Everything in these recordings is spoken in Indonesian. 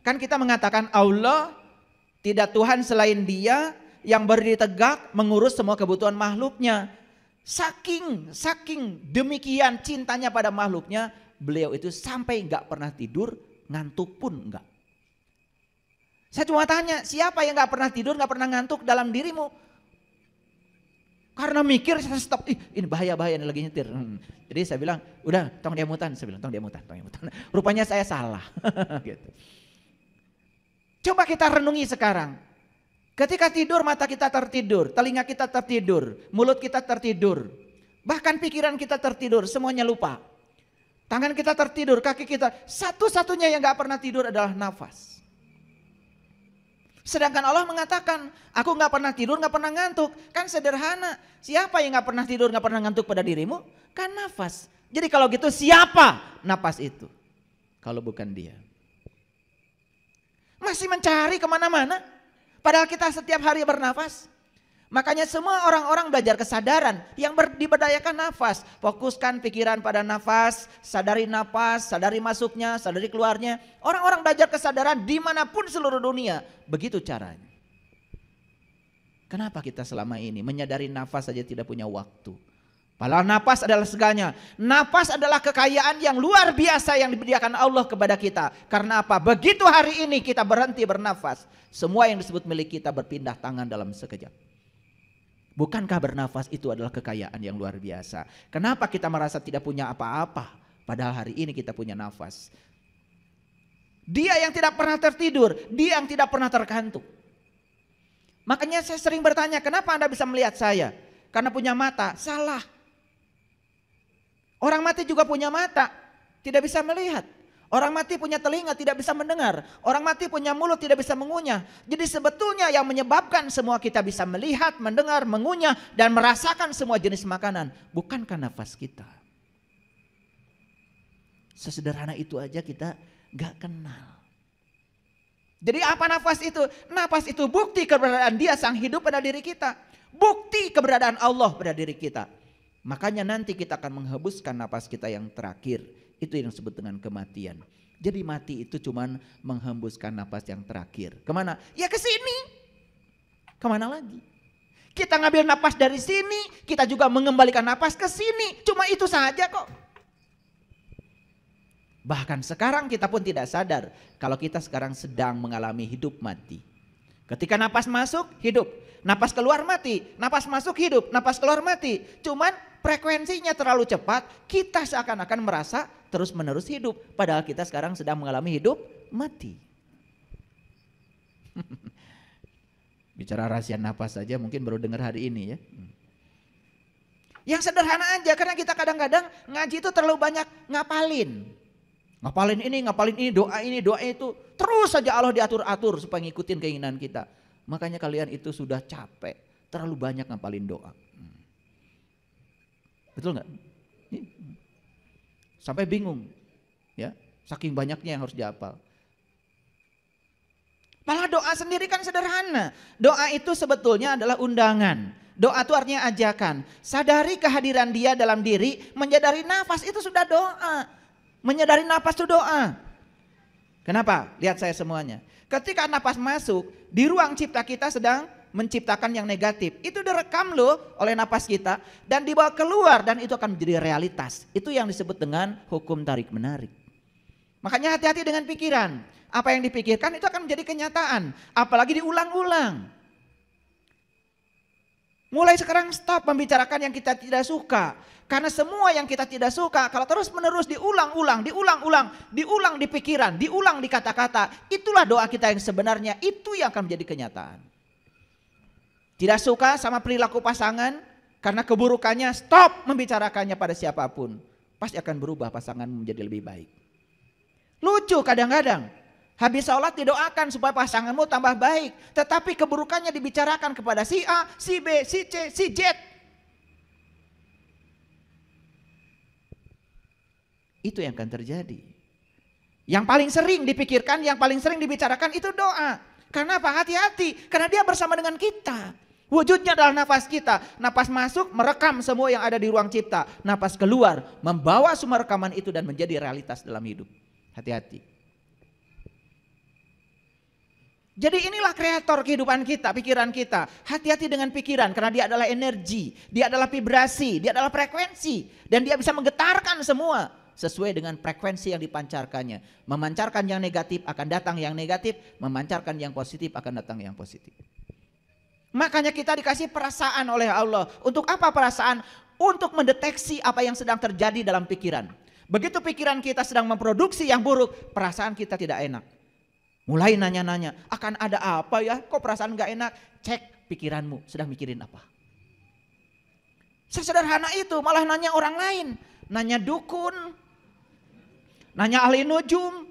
Kan kita mengatakan Allah tidak Tuhan selain Dia yang berdiri tegak mengurus semua kebutuhan makhluknya. Saking demikian cintanya pada makhluknya, beliau itu sampai nggak pernah tidur, ngantuk pun enggak. Saya cuma tanya, siapa yang nggak pernah tidur, nggak pernah ngantuk dalam dirimu? Karena mikir saya stop, ini bahaya ini lagi nyetir. Jadi saya bilang, udah tong dia mutan. Saya bilang, tong dia mutan. Rupanya saya salah. Gitu. Coba kita renungi sekarang. Ketika tidur mata kita tertidur, telinga kita tertidur, mulut kita tertidur. Bahkan pikiran kita tertidur, semuanya lupa. Tangan kita tertidur, kaki kita. Satu-satunya yang gak pernah tidur adalah nafas. Sedangkan Allah mengatakan, aku gak pernah tidur, gak pernah ngantuk. Kan sederhana, siapa yang gak pernah tidur, gak pernah ngantuk pada dirimu? Kan nafas. Jadi kalau gitu siapa nafas itu? Kalau bukan Dia. Masih mencari kemana-mana. Padahal kita setiap hari bernafas. Makanya semua orang-orang belajar kesadaran yang diberdayakan nafas. Fokuskan pikiran pada nafas, sadari masuknya, sadari keluarnya. Orang-orang belajar kesadaran dimanapun seluruh dunia. Begitu caranya. Kenapa kita selama ini menyadari nafas saja tidak punya waktu? Padahal nafas adalah segalanya. Nafas adalah kekayaan yang luar biasa yang diberikan Allah kepada kita. Karena apa? Begitu hari ini kita berhenti bernafas, semua yang disebut milik kita berpindah tangan dalam sekejap. Bukankah bernafas itu adalah kekayaan yang luar biasa? Kenapa kita merasa tidak punya apa-apa? Padahal hari ini kita punya nafas. Dia yang tidak pernah tertidur, Dia yang tidak pernah terkantuk. Makanya saya sering bertanya, kenapa Anda bisa melihat saya? Karena punya mata. Salah. Orang mati juga punya mata, tidak bisa melihat. Orang mati punya telinga, tidak bisa mendengar. Orang mati punya mulut, tidak bisa mengunyah. Jadi sebetulnya yang menyebabkan semua kita bisa melihat, mendengar, mengunyah, dan merasakan semua jenis makanan, bukankah nafas kita? Sesederhana itu aja kita gak kenal. Jadi apa nafas itu? Nafas itu bukti keberadaan Dia sang hidup pada diri kita. Bukti keberadaan Allah pada diri kita. Makanya nanti kita akan menghembuskan napas kita yang terakhir. Itu yang disebut dengan kematian. Jadi mati itu cuman menghembuskan napas yang terakhir. Kemana? Ya ke sini. Kemana lagi? Kita ngambil napas dari sini, kita juga mengembalikan napas ke sini. Cuma itu saja kok. Bahkan sekarang kita pun tidak sadar kalau kita sekarang sedang mengalami hidup mati. Ketika napas masuk, hidup. Napas keluar mati, napas masuk hidup, napas keluar mati. Cuman frekuensinya terlalu cepat, kita seakan-akan merasa terus menerus hidup. Padahal kita sekarang sedang mengalami hidup mati. Bicara rahasia napas saja mungkin baru dengar hari ini ya. Yang sederhana aja, karena kita kadang-kadang ngaji itu terlalu banyak ngapalin. Ngapalin ini, doa itu. Terus saja Allah diatur-atur supaya ngikutin keinginan kita. Makanya kalian itu sudah capek, terlalu banyak ngapalin doa. Betul nggak? Sampai bingung, ya, saking banyaknya yang harus dihafal. Malah doa sendiri kan sederhana. Doa itu sebetulnya adalah undangan. Doa itu artinya ajakan. Sadari kehadiran Dia dalam diri, menyadari nafas itu sudah doa. Menyadari nafas itu doa. Kenapa? Lihat saya semuanya. Ketika nafas masuk, di ruang cipta kita sedang menciptakan yang negatif. Itu direkam loh oleh nafas kita dan dibawa keluar dan itu akan menjadi realitas. Itu yang disebut dengan hukum tarik menarik. Makanya hati-hati dengan pikiran. Apa yang dipikirkan itu akan menjadi kenyataan. Apalagi diulang-ulang. Mulai sekarang stop membicarakan yang kita tidak suka. Karena semua yang kita tidak suka kalau terus menerus diulang-ulang di pikiran, diulang di kata-kata. Itulah doa kita yang sebenarnya, itu yang akan menjadi kenyataan. Tidak suka sama perilaku pasangan karena keburukannya, stop membicarakannya pada siapapun. Pasti akan berubah pasangan menjadi lebih baik. Lucu kadang-kadang. Habis sholat didoakan supaya pasanganmu tambah baik. Tetapi keburukannya dibicarakan kepada si A, si B, si C, si Z. Itu yang akan terjadi. Yang paling sering dipikirkan, yang paling sering dibicarakan itu doa. Karena apa? Hati-hati. Karena Dia bersama dengan kita. Wujudnya adalah nafas kita. Nafas masuk merekam semua yang ada di ruang cipta. Nafas keluar membawa semua rekaman itu dan menjadi realitas dalam hidup. Hati-hati. Jadi inilah kreator kehidupan kita, pikiran kita. Hati-hati dengan pikiran karena dia adalah energi, dia adalah vibrasi, dia adalah frekuensi. Dan dia bisa menggetarkan semua sesuai dengan frekuensi yang dipancarkannya. Memancarkan yang negatif akan datang yang negatif, memancarkan yang positif akan datang yang positif. Makanya kita dikasih perasaan oleh Allah. Untuk apa perasaan? Untuk mendeteksi apa yang sedang terjadi dalam pikiran. Begitu pikiran kita sedang memproduksi yang buruk, perasaan kita tidak enak. Mulai nanya-nanya, akan ada apa ya? Kok perasaan gak enak? Cek pikiranmu, sedang mikirin apa? Sesederhana itu, malah nanya orang lain. Nanya dukun, nanya ahli nujum.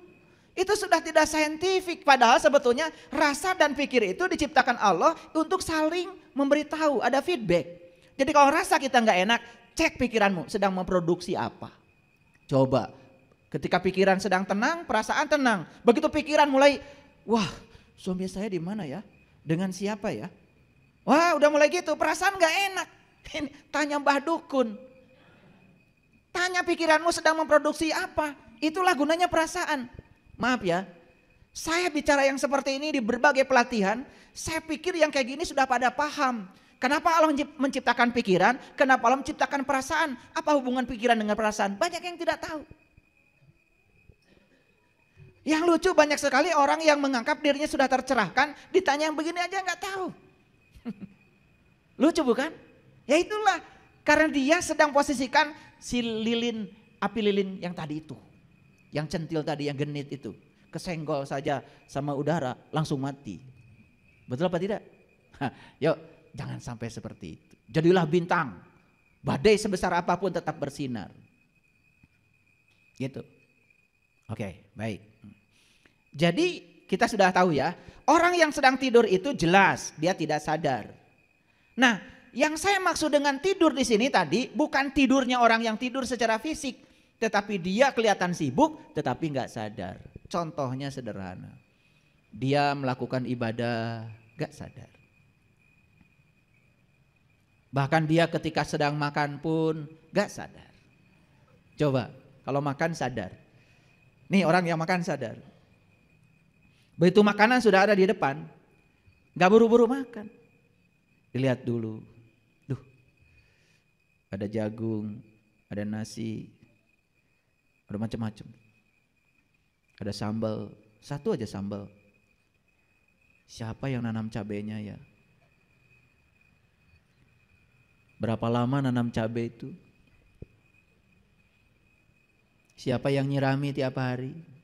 Itu sudah tidak saintifik. Padahal sebetulnya rasa dan pikir itu diciptakan Allah untuk saling memberitahu, ada feedback. Jadi kalau rasa kita gak enak, cek pikiranmu sedang memproduksi apa. Coba. Ketika pikiran sedang tenang, perasaan tenang. Begitu pikiran mulai, wah suami saya di mana ya? Dengan siapa ya? Wah udah mulai gitu, perasaan gak enak. Tanya Mbah Dukun. Tanya pikiranmu sedang memproduksi apa? Itulah gunanya perasaan. Maaf ya, saya bicara yang seperti ini di berbagai pelatihan, saya pikir yang kayak gini sudah pada paham. Kenapa Allah menciptakan pikiran? Kenapa Allah menciptakan perasaan? Apa hubungan pikiran dengan perasaan? Banyak yang tidak tahu. Yang lucu banyak sekali orang yang menganggap dirinya sudah tercerahkan, ditanya yang begini aja nggak tahu. Lucu bukan? Ya itulah, karena dia sedang posisikan si lilin, api lilin yang tadi itu. Yang centil tadi, yang genit itu. Kesenggol saja sama udara, langsung mati. Betul apa tidak? Yuk, jangan sampai seperti itu. Jadilah bintang, badai sebesar apapun tetap bersinar. Gitu. Oke, baik. Jadi kita sudah tahu ya, orang yang sedang tidur itu jelas dia tidak sadar. Nah, yang saya maksud dengan tidur di sini tadi bukan tidurnya orang yang tidur secara fisik, tetapi dia kelihatan sibuk tetapi nggak sadar. Contohnya sederhana, dia melakukan ibadah nggak sadar. Bahkan dia ketika sedang makan pun nggak sadar. Coba kalau makan sadar. Nih orang yang makan sadar. Begitu makanan sudah ada di depan, gak buru-buru makan. Dilihat dulu, duh, ada jagung, ada nasi, ada macam-macam. Ada sambal, satu aja sambal. Siapa yang nanam cabenya ya? Berapa lama nanam cabai itu? Siapa yang nyirami tiap hari?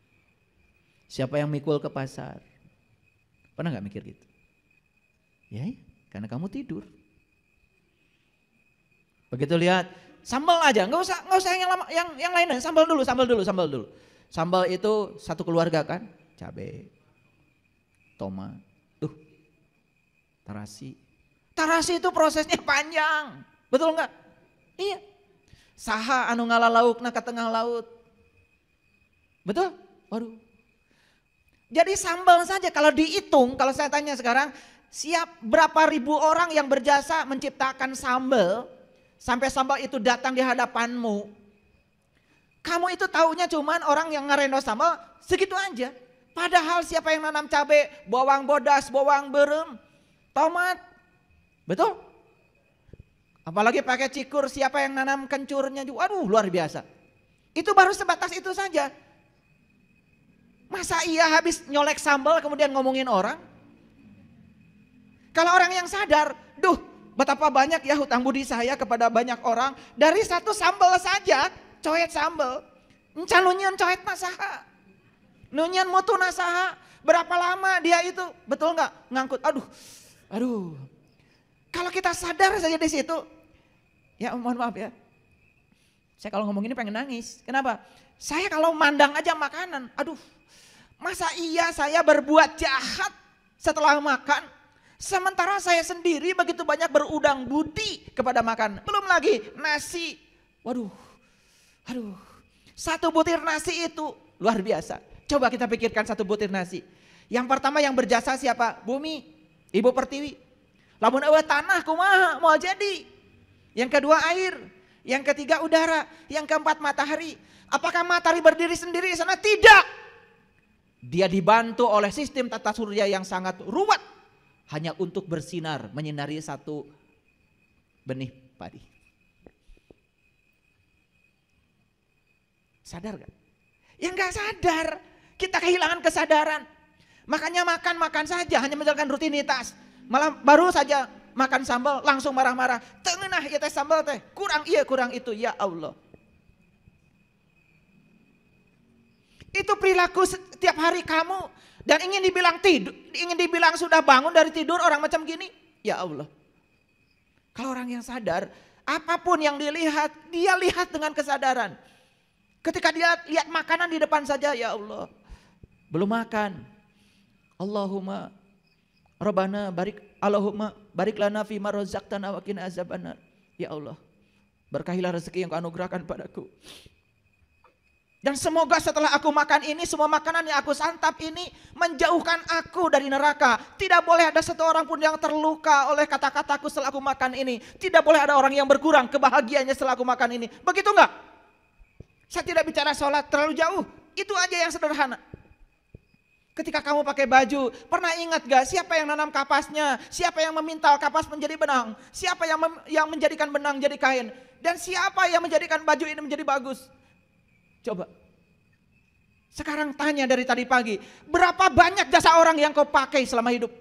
Siapa yang mikul ke pasar? Pernah gak mikir gitu? Ya, karena kamu tidur. Begitu lihat sambal aja, nggak usah yang lama, yang lain, sambal dulu. Sambal itu satu keluarga kan, cabai, tomat, terasi. Terasi itu prosesnya panjang, betul nggak? Iya. Saha anu ngalalaukna ke tengah laut, betul? Waduh. Jadi sambal saja kalau dihitung, kalau saya tanya sekarang, siap berapa ribu orang yang berjasa menciptakan sambal, sampai sambal itu datang di hadapanmu. Kamu itu taunya cuman orang yang ngereno sambal segitu aja. Padahal siapa yang nanam cabai, bawang bodas, bawang berem, tomat, betul? Apalagi pakai cikur, siapa yang nanam kencurnya juga, aduh luar biasa. Itu baru sebatas itu saja. Masa iya habis nyolek sambal kemudian ngomongin orang? Kalau orang yang sadar, duh betapa banyak ya hutang budi saya kepada banyak orang. Dari satu sambal saja, coet sambal. Encan nunyan coet nasaha. Nunyan mutu nasaha. Berapa lama dia itu, betul gak? Ngangkut, aduh. Kalau kita sadar saja di situ, ya mohon maaf ya. Saya kalau ngomong ini pengen nangis. Kenapa? Saya kalau mandang aja makanan, aduh. Masa iya saya berbuat jahat setelah makan, sementara saya sendiri begitu banyak berudang budi kepada makan. Belum lagi nasi, waduh, satu butir nasi itu luar biasa. Coba kita pikirkan satu butir nasi. Yang pertama yang berjasa siapa? Bumi, Ibu Pertiwi. Lamun eueuh tanah kumaha mau jadi. Yang kedua air, yang ketiga udara, yang keempat matahari. Apakah matahari berdiri sendiri di sana? Tidak. Dia dibantu oleh sistem tata surya yang sangat ruwet hanya untuk bersinar menyinari satu benih padi. Sadar gak? Ya gak sadar. Kita kehilangan kesadaran. Makanya makan saja hanya menjalankan rutinitas. Malah baru saja makan sambal langsung marah-marah. Tengenah ya teh sambal teh. Kurang iya kurang itu. Ya Allah. Itu perilaku setiap hari kamu. Dan ingin dibilang tidur, ingin dibilang sudah bangun dari tidur orang macam gini. Ya Allah. Kalau orang yang sadar, apapun yang dilihat, dia lihat dengan kesadaran. Ketika dia lihat makanan di depan saja, ya Allah. Belum makan. Allahumma Rabbana Allahumma barik lana fima razaqtana wa qina azabannar. Ya Allah. Berkahilah rezeki yang Kau anugerahkan padaku. Dan semoga setelah aku makan ini, semua makanan yang aku santap ini menjauhkan aku dari neraka. Tidak boleh ada satu orang pun yang terluka oleh kata-kataku setelah aku makan ini. Tidak boleh ada orang yang berkurang kebahagiaannya setelah aku makan ini. Begitu enggak? Saya tidak bicara sholat terlalu jauh. Itu aja yang sederhana. Ketika kamu pakai baju, pernah ingat gak siapa yang nanam kapasnya? Siapa yang memintal kapas menjadi benang? Siapa yang menjadikan benang jadi kain? Dan siapa yang menjadikan baju ini menjadi bagus? Coba. Sekarang tanya dari tadi pagi. Berapa banyak jasa orang yang kau pakai selama hidup?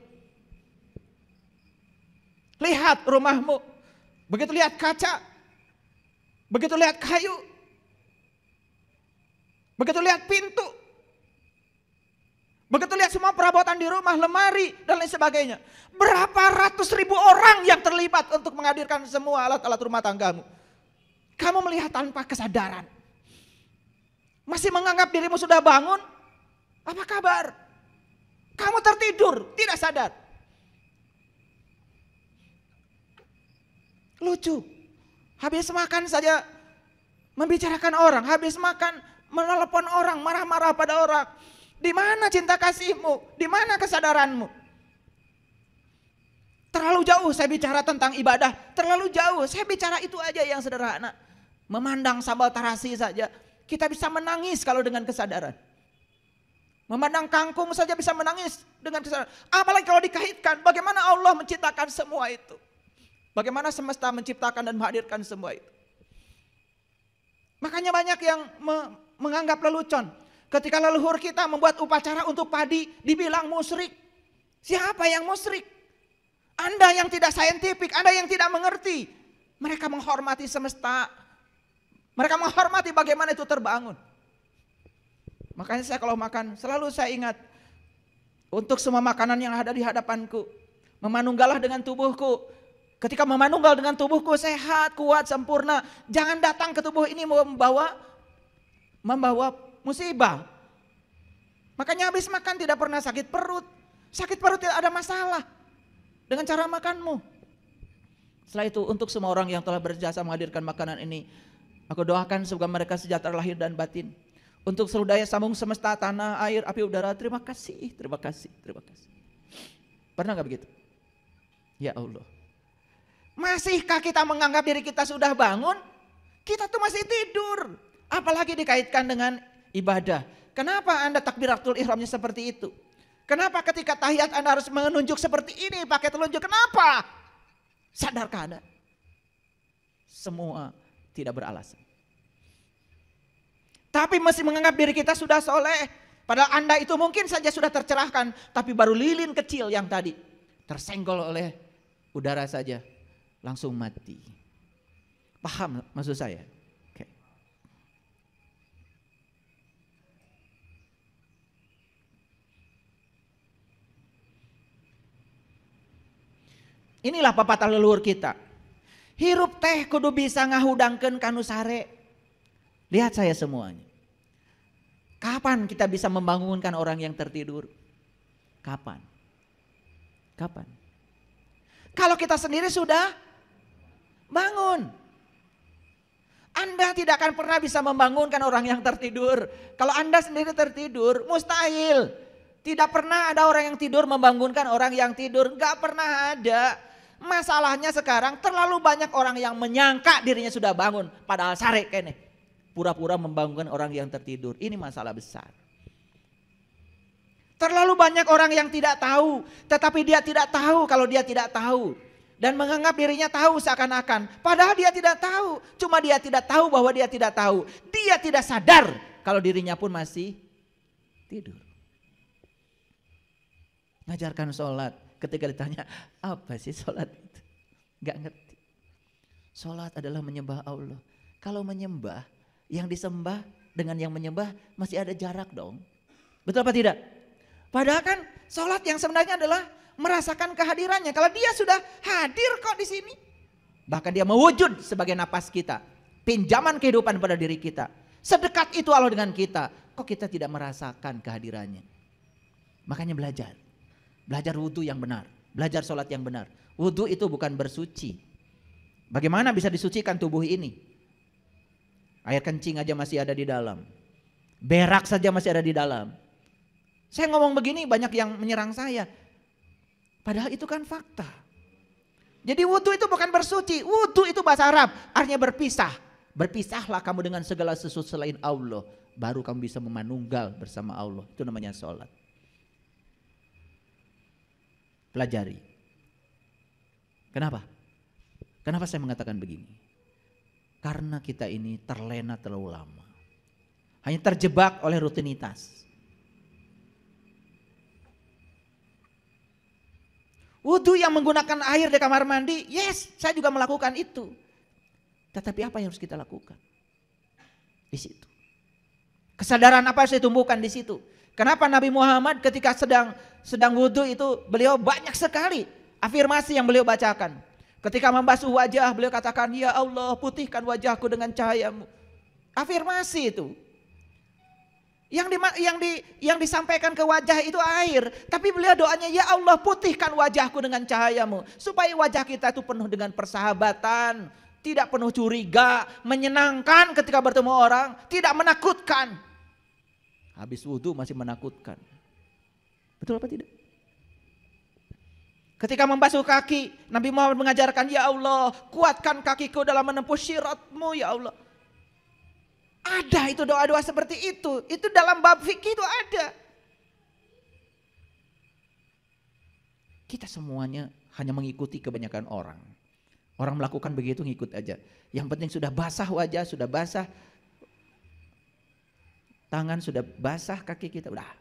Lihat rumahmu. Begitu lihat kaca. Begitu lihat kayu. Begitu lihat pintu. Begitu lihat semua perabotan di rumah, lemari dan lain sebagainya. Berapa ratus ribu orang yang terlibat untuk menghadirkan semua alat-alat rumah tanggamu. Kamu melihat tanpa kesadaran. Masih menganggap dirimu sudah bangun? Apa kabar? Kamu tertidur, tidak sadar. Lucu. Habis makan saja membicarakan orang, habis makan menelepon orang, marah-marah pada orang. Di mana cinta kasihmu? Di mana kesadaranmu? Terlalu jauh saya bicara tentang ibadah, terlalu jauh. Saya bicara itu aja yang sederhana. Memandang sambal terasi saja. Kita bisa menangis kalau dengan kesadaran. Memandang kangkung saja bisa menangis dengan kesadaran. Apalagi kalau dikaitkan bagaimana Allah menciptakan semua itu. Bagaimana semesta menciptakan dan menghadirkan semua itu. Makanya banyak yang menganggap lelucon. Ketika leluhur kita membuat upacara untuk padi dibilang musyrik. Siapa yang musyrik? Anda yang tidak saintifik, Anda yang tidak mengerti. Mereka menghormati semesta. Mereka menghormati bagaimana itu terbangun. Makanya saya kalau makan selalu saya ingat. Untuk semua makanan yang ada di hadapanku. Memanunggalah dengan tubuhku. Ketika memanunggal dengan tubuhku sehat, kuat, sempurna. Jangan datang ke tubuh ini membawa musibah. Makanya habis makan tidak pernah sakit perut. Sakit perut tidak ada masalah. Dengan cara makanmu. Setelah itu untuk semua orang yang telah berjasa menghadirkan makanan ini. Aku doakan semoga mereka sejahtera lahir dan batin. Untuk seluruh daya sambung semesta, tanah, air, api, udara. Terima kasih, terima kasih, terima kasih. Pernah gak begitu? Ya Allah. Masihkah kita menganggap diri kita sudah bangun? Kita tuh masih tidur. Apalagi dikaitkan dengan ibadah. Kenapa Anda takbiratul ihramnya seperti itu? Kenapa ketika tahiyat Anda harus menunjuk seperti ini pakai telunjuk? Kenapa? Sadarkah Anda? Semua tidak beralasan. Tapi masih menganggap diri kita sudah soleh. Padahal Anda itu mungkin saja sudah tercerahkan. Tapi baru lilin kecil yang tadi. Tersenggol oleh udara saja. Langsung mati. Paham maksud saya? Oke. Inilah pepatah leluhur kita. Hirup teh kudu bisa ngahudangkeun kanu sare. Lihat saya semuanya. Kapan kita bisa membangunkan orang yang tertidur? Kapan? Kapan? Kalau kita sendiri sudah bangun. Anda tidak akan pernah bisa membangunkan orang yang tertidur. Kalau Anda sendiri tertidur, mustahil. Tidak pernah ada orang yang tidur membangunkan orang yang tidur. Gak pernah ada. Masalahnya sekarang terlalu banyak orang yang menyangka dirinya sudah bangun. Padahal sare kene. Pura-pura membangunkan orang yang tertidur. Ini masalah besar. Terlalu banyak orang yang tidak tahu, tetapi dia tidak tahu kalau dia tidak tahu. Dan menganggap dirinya tahu seakan-akan. Padahal dia tidak tahu. Cuma dia tidak tahu bahwa dia tidak tahu. Dia tidak sadar kalau dirinya pun masih tidur. Ngajarkan sholat. Ketika ditanya, apa sih sholat itu? Gak ngerti. Sholat adalah menyembah Allah. Kalau menyembah, yang disembah dengan yang menyembah masih ada jarak dong. Betul apa tidak? Padahal kan sholat yang sebenarnya adalah merasakan kehadirannya. Kalau dia sudah hadir kok di sini. Bahkan dia mewujud sebagai napas kita. Pinjaman kehidupan pada diri kita. Sedekat itu Allah dengan kita. Kok kita tidak merasakan kehadirannya? Makanya belajar. Belajar wudhu yang benar. Belajar sholat yang benar. Wudhu itu bukan bersuci. Bagaimana bisa disucikan tubuh ini? Air kencing aja masih ada di dalam. Berak saja masih ada di dalam. Saya ngomong begini banyak yang menyerang saya. Padahal itu kan fakta. Jadi wudhu itu bukan bersuci. Wudhu itu bahasa Arab. Artinya berpisah. Berpisahlah kamu dengan segala sesuatu selain Allah. Baru kamu bisa memanunggal bersama Allah. Itu namanya sholat. Pelajari. Kenapa? Kenapa saya mengatakan begini? Karena kita ini terlena terlalu lama. Hanya terjebak oleh rutinitas. Wudhu yang menggunakan air di kamar mandi, yes, saya juga melakukan itu. Tetapi apa yang harus kita lakukan? Di situ. Kesadaran apa yang harus ditumbuhkan di situ? Kenapa Nabi Muhammad ketika sedang wudhu itu beliau banyak sekali afirmasi yang beliau bacakan. Ketika membasuh wajah beliau katakan, ya Allah putihkan wajahku dengan cahayamu. Afirmasi itu. Yang disampaikan ke wajah itu air. Tapi beliau doanya, ya Allah putihkan wajahku dengan cahayamu. Supaya wajah kita itu penuh dengan persahabatan. Tidak penuh curiga. Menyenangkan ketika bertemu orang. Tidak menakutkan. Habis wudhu masih menakutkan. Betul apa tidak? Ketika membasuh kaki. Nabi Muhammad mengajarkan, ya Allah kuatkan kakiku dalam menempuh syiratmu ya Allah. Ada itu doa-doa seperti itu. Itu dalam bab fikih itu ada. Kita semuanya hanya mengikuti kebanyakan orang. Orang melakukan begitu ngikut aja. Yang penting sudah basah wajah, sudah basah tangan, sudah basah kaki kita. Udah.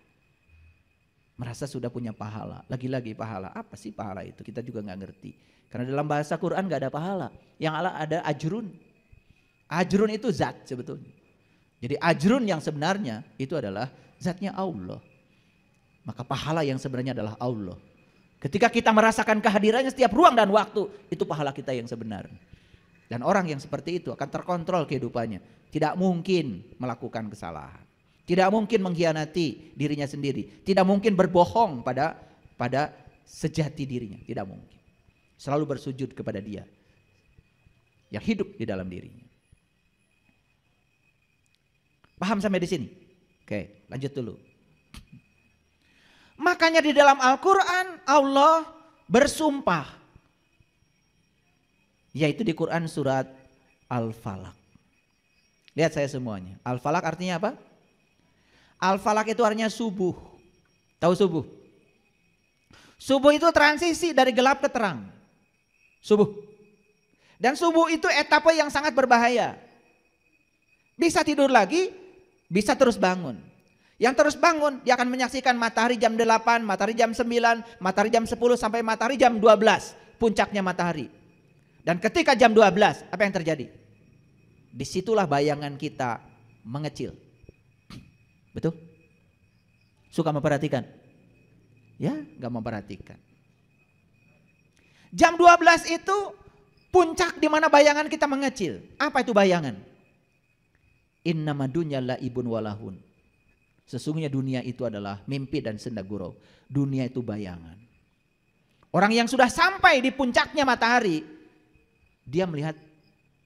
Merasa sudah punya pahala. Lagi-lagi pahala. Apa sih pahala itu? Kita juga gak ngerti. Karena dalam bahasa Quran gak ada pahala. Yang ada ajrun. Ajrun itu zat sebetulnya. Jadi ajrun yang sebenarnya itu adalah zatnya Allah. Maka pahala yang sebenarnya adalah Allah. Ketika kita merasakan kehadirannya setiap ruang dan waktu, itu pahala kita yang sebenarnya. Dan orang yang seperti itu akan terkontrol kehidupannya. Tidak mungkin melakukan kesalahan. Tidak mungkin mengkhianati dirinya sendiri. Tidak mungkin berbohong pada sejati dirinya. Tidak mungkin. Selalu bersujud kepada Dia yang hidup di dalam dirinya. Paham sampai di sini? Oke, lanjut dulu. Makanya di dalam Al-Quran Allah bersumpah. Yaitu di Quran surat Al-Falaq. Lihat saya semuanya. Al-Falaq artinya apa? Al-Falaq itu artinya subuh. Tahu subuh? Subuh itu transisi dari gelap ke terang. Subuh. Dan subuh itu etapa yang sangat berbahaya. Bisa tidur lagi, bisa terus bangun. Yang terus bangun dia akan menyaksikan matahari jam 8, matahari jam 9, matahari jam 10 sampai matahari jam 12. Puncaknya matahari. Dan ketika jam 12 apa yang terjadi? Disitulah bayangan kita mengecil. Betul? Suka memperhatikan? Ya, gak memperhatikan. Jam 12 itu puncak di mana bayangan kita mengecil. Apa itu bayangan? Innama dunya laibun walahun. Sesungguhnya dunia itu adalah mimpi dan senda gurau. Dunia itu bayangan. Orang yang sudah sampai di puncaknya matahari, dia melihat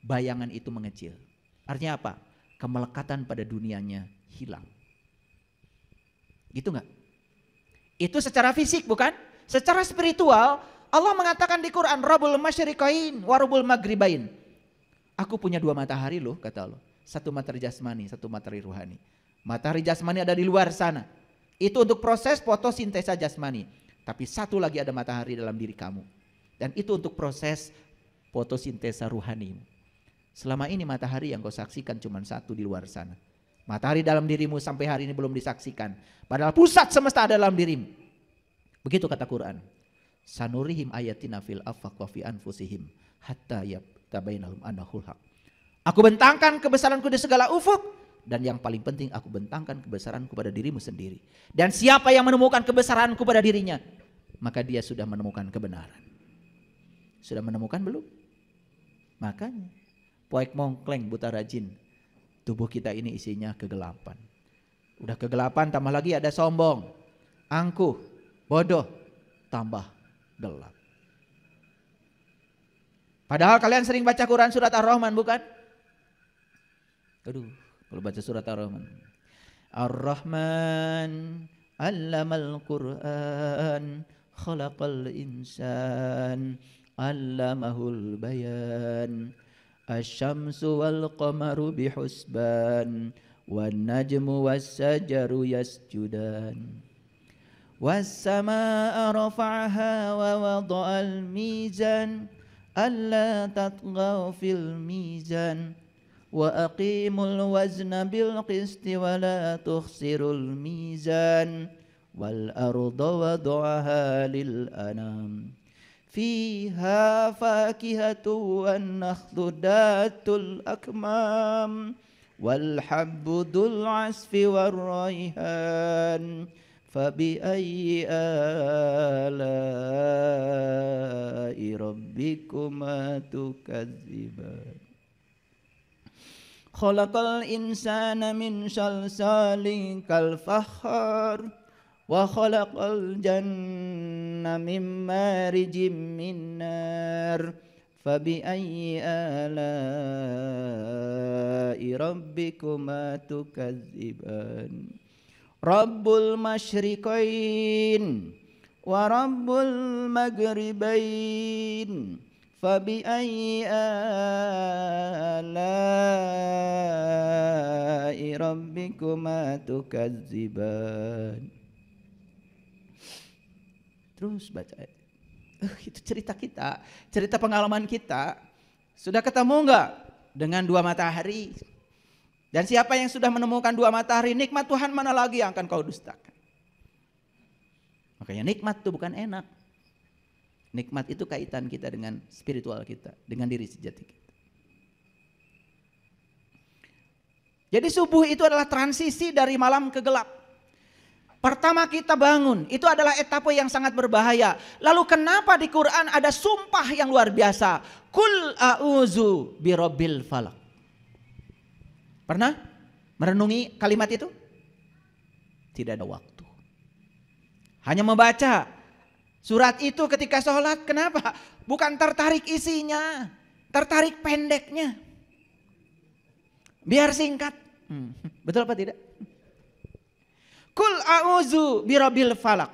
bayangan itu mengecil. Artinya apa? Kemelekatan pada dunianya hilang. Gitu enggak? Itu secara fisik bukan? Secara spiritual Allah mengatakan di Quran, Rabbul masyriqain wa Rabbul maghribain. Aku punya dua matahari loh kata Allah. Satu matahari jasmani, satu matahari ruhani. Matahari jasmani ada di luar sana. Itu untuk proses fotosintesa jasmani. Tapi satu lagi ada matahari dalam diri kamu. Dan itu untuk proses fotosintesa ruhani. Selama ini matahari yang kau saksikan cuma satu di luar sana. Matahari dalam dirimu sampai hari ini belum disaksikan. Padahal pusat semesta ada dalam dirimu. Begitu kata Quran. Sanurihim ayatina fil afaq wa fi anfusihim hatta yatabainahum annahul haq. Aku bentangkan kebesaranku di segala ufuk. Dan yang paling penting aku bentangkan kebesaranku pada dirimu sendiri. Dan siapa yang menemukan kebesaranku pada dirinya, maka dia sudah menemukan kebenaran. Sudah menemukan belum? Makanya poek mongkleng buta rajin. Tubuh kita ini isinya kegelapan. Udah kegelapan tambah lagi ada sombong, angkuh, bodoh, tambah gelap. Padahal kalian sering baca Quran surat Ar-Rahman bukan? Aduh, kalau baca surat Ar-Rahman. Ar-Rahman 'allamal Qur'an khalaqal insan 'allamahul bayan. Asy-syamsu wal qamaru bihusban wan najmu was-sajaru yasjudan. Was-samaa'a rafa'aha wa wada'al mizan alla tatghaw fil mizan. Wa aqimul wazna bil qisti wa la tukhsirul mizan. Wal arda wada'aha lil anam. Fiha fakihatu wan nakhlu datul akmam. Wal habbu dhul asfi war rayhan. Fabi ayyi ala'i rabbikuma tukadziban. Khalaqal insana min salsalin kal fakhar. Wa khalaqal janna min marijim min nar. Fabi ayyi ala'i rabbikuma tukadziban. Rabbul masyriqain wa rabbul maghribain. Fabi ayyi ala'i rabbikuma tukadziban. Terus baca. Itu cerita kita, cerita pengalaman kita. Sudah ketemu enggak dengan dua matahari? Dan siapa yang sudah menemukan dua matahari, nikmat Tuhan mana lagi yang akan kau dustakan? Makanya nikmat itu bukan enak. Nikmat itu kaitan kita dengan spiritual kita, dengan diri sejati kita. Jadi subuh itu adalah transisi dari malam ke gelap. Pertama kita bangun, itu adalah etapa yang sangat berbahaya. Lalu kenapa di Quran ada sumpah yang luar biasa? Kul a'udzu birabbil falaq. Pernah merenungi kalimat itu? Tidak ada waktu. Hanya membaca surat itu ketika sholat. Kenapa? Bukan tertarik isinya, tertarik pendeknya. Biar singkat. Betul apa tidak? Kul a'udzu birabbil falaq.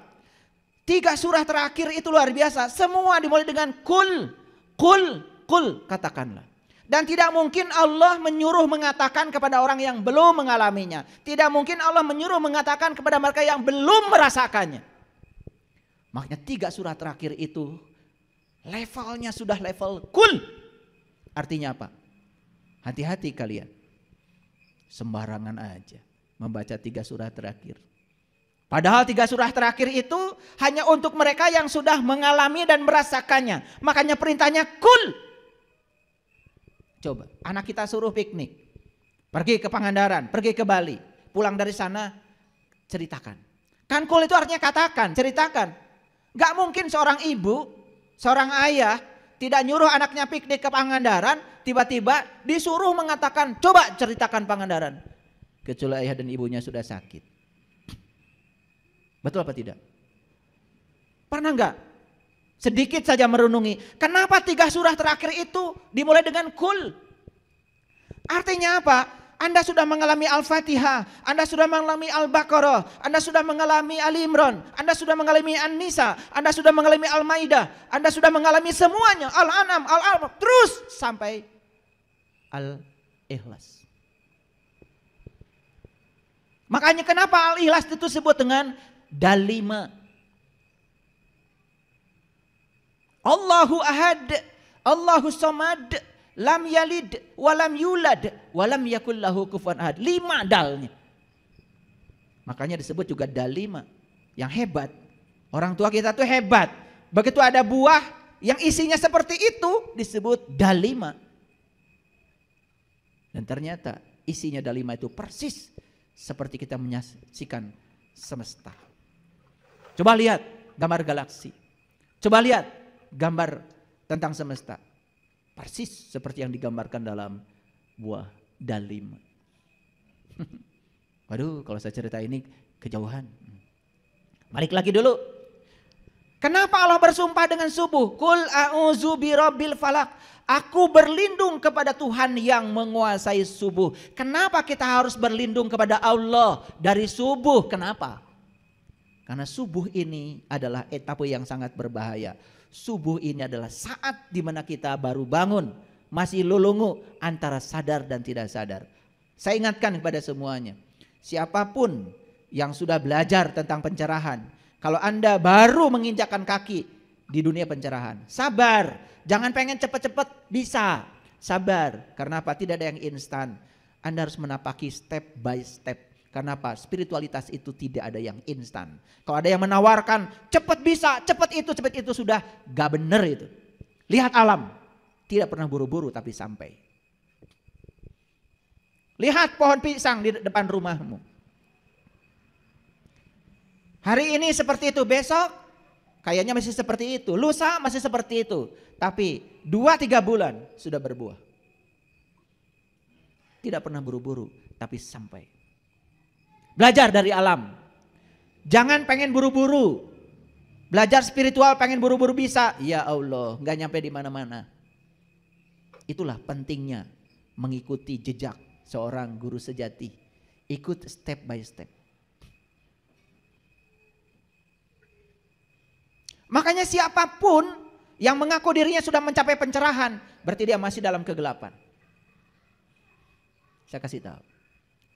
3 surah terakhir itu luar biasa. Semua dimulai dengan kul, kul, kul, katakanlah. Dan tidak mungkin Allah menyuruh mengatakan kepada orang yang belum mengalaminya. Tidak mungkin Allah menyuruh mengatakan kepada mereka yang belum merasakannya. Makanya 3 surah terakhir itu levelnya sudah level kul. Artinya apa? Hati-hati kalian. Sembarangan aja membaca 3 surah terakhir. Padahal 3 surah terakhir itu hanya untuk mereka yang sudah mengalami dan merasakannya. Makanya perintahnya kul. Coba, anak kita suruh piknik, pergi ke Pangandaran, pergi ke Bali, pulang dari sana ceritakan. Kan kul itu artinya katakan, ceritakan. Gak mungkin seorang ibu, seorang ayah tidak nyuruh anaknya piknik ke Pangandaran, tiba-tiba disuruh mengatakan, coba ceritakan Pangandaran. Kecuali ayah dan ibunya sudah sakit. Betul apa tidak? Pernah enggak? Sedikit saja merenungi. Kenapa 3 surah terakhir itu dimulai dengan kul? Artinya apa? Anda sudah mengalami Al-Fatihah, Anda sudah mengalami Al-Baqarah, Anda sudah mengalami Ali Imran, Anda sudah mengalami An-Nisa, Anda sudah mengalami Al-Maidah, Anda sudah mengalami semuanya, Al-An'am, Al-A'raf, terus sampai Al-Ikhlas. Makanya kenapa Al-Ikhlas itu disebut dengan dalima. Allahu ahad, Allahu samad, lam yalid, walam yulad, walam yakul lahu kufuwan ahad. 5 dalnya. Makanya disebut juga dalima, yang hebat. Orang tua kita tuh hebat. Begitu ada buah yang isinya seperti itu disebut dalima. Dan ternyata isinya dalima itu persis seperti kita menyaksikan semesta. Coba lihat gambar galaksi. Coba lihat gambar tentang semesta. Persis seperti yang digambarkan dalam buah dalima. Waduh, kalau saya cerita ini kejauhan. Balik lagi dulu. Kenapa Allah bersumpah dengan subuh? Qul a'udzu birabbil falaq. Aku berlindung kepada Tuhan yang menguasai subuh. Kenapa kita harus berlindung kepada Allah dari subuh? Kenapa? Karena subuh ini adalah etapa yang sangat berbahaya. Subuh ini adalah saat dimana kita baru bangun. Masih lulungu antara sadar dan tidak sadar. Saya ingatkan kepada semuanya. Siapapun yang sudah belajar tentang pencerahan. Kalau Anda baru menginjakkan kaki di dunia pencerahan. Sabar. Jangan pengen cepat-cepat bisa. Sabar. Karena apa? Tidak ada yang instan. Anda harus menapaki step by step. Karena apa? Spiritualitas itu tidak ada yang instan. Kalau ada yang menawarkan cepat bisa, cepat itu sudah gak benar itu. Lihat alam. Tidak pernah buru-buru tapi sampai. Lihat pohon pisang di depan rumahmu. Hari ini seperti itu, besok kayaknya masih seperti itu. Lusa masih seperti itu. Tapi 2-3 bulan sudah berbuah. Tidak pernah buru-buru tapi sampai. Belajar dari alam. Jangan pengen buru-buru. Belajar spiritual pengen buru-buru bisa. Ya Allah, gak nyampe di mana-mana. Itulah pentingnya mengikuti jejak seorang guru sejati. Ikut step by step. Makanya siapapun yang mengaku dirinya sudah mencapai pencerahan, berarti dia masih dalam kegelapan. Saya kasih tahu.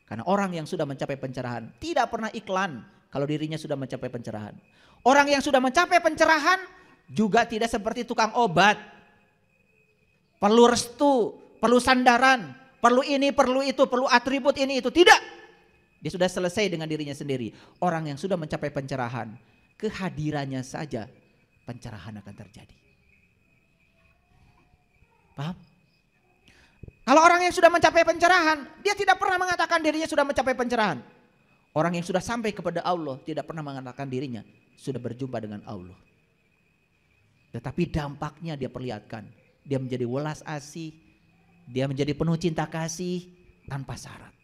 Karena orang yang sudah mencapai pencerahan tidak pernah iklan kalau dirinya sudah mencapai pencerahan. Orang yang sudah mencapai pencerahan juga tidak seperti tukang obat. Perlu restu, perlu sandaran, perlu ini, perlu itu, perlu atribut ini itu. Tidak. Dia sudah selesai dengan dirinya sendiri. Orang yang sudah mencapai pencerahan, kehadirannya saja pencerahan akan terjadi. Paham? Kalau orang yang sudah mencapai pencerahan, dia tidak pernah mengatakan dirinya sudah mencapai pencerahan. Orang yang sudah sampai kepada Allah tidak pernah mengatakan dirinya sudah berjumpa dengan Allah. Tetapi dampaknya dia perlihatkan. Dia menjadi welas asih, dia menjadi penuh cinta kasih tanpa syarat.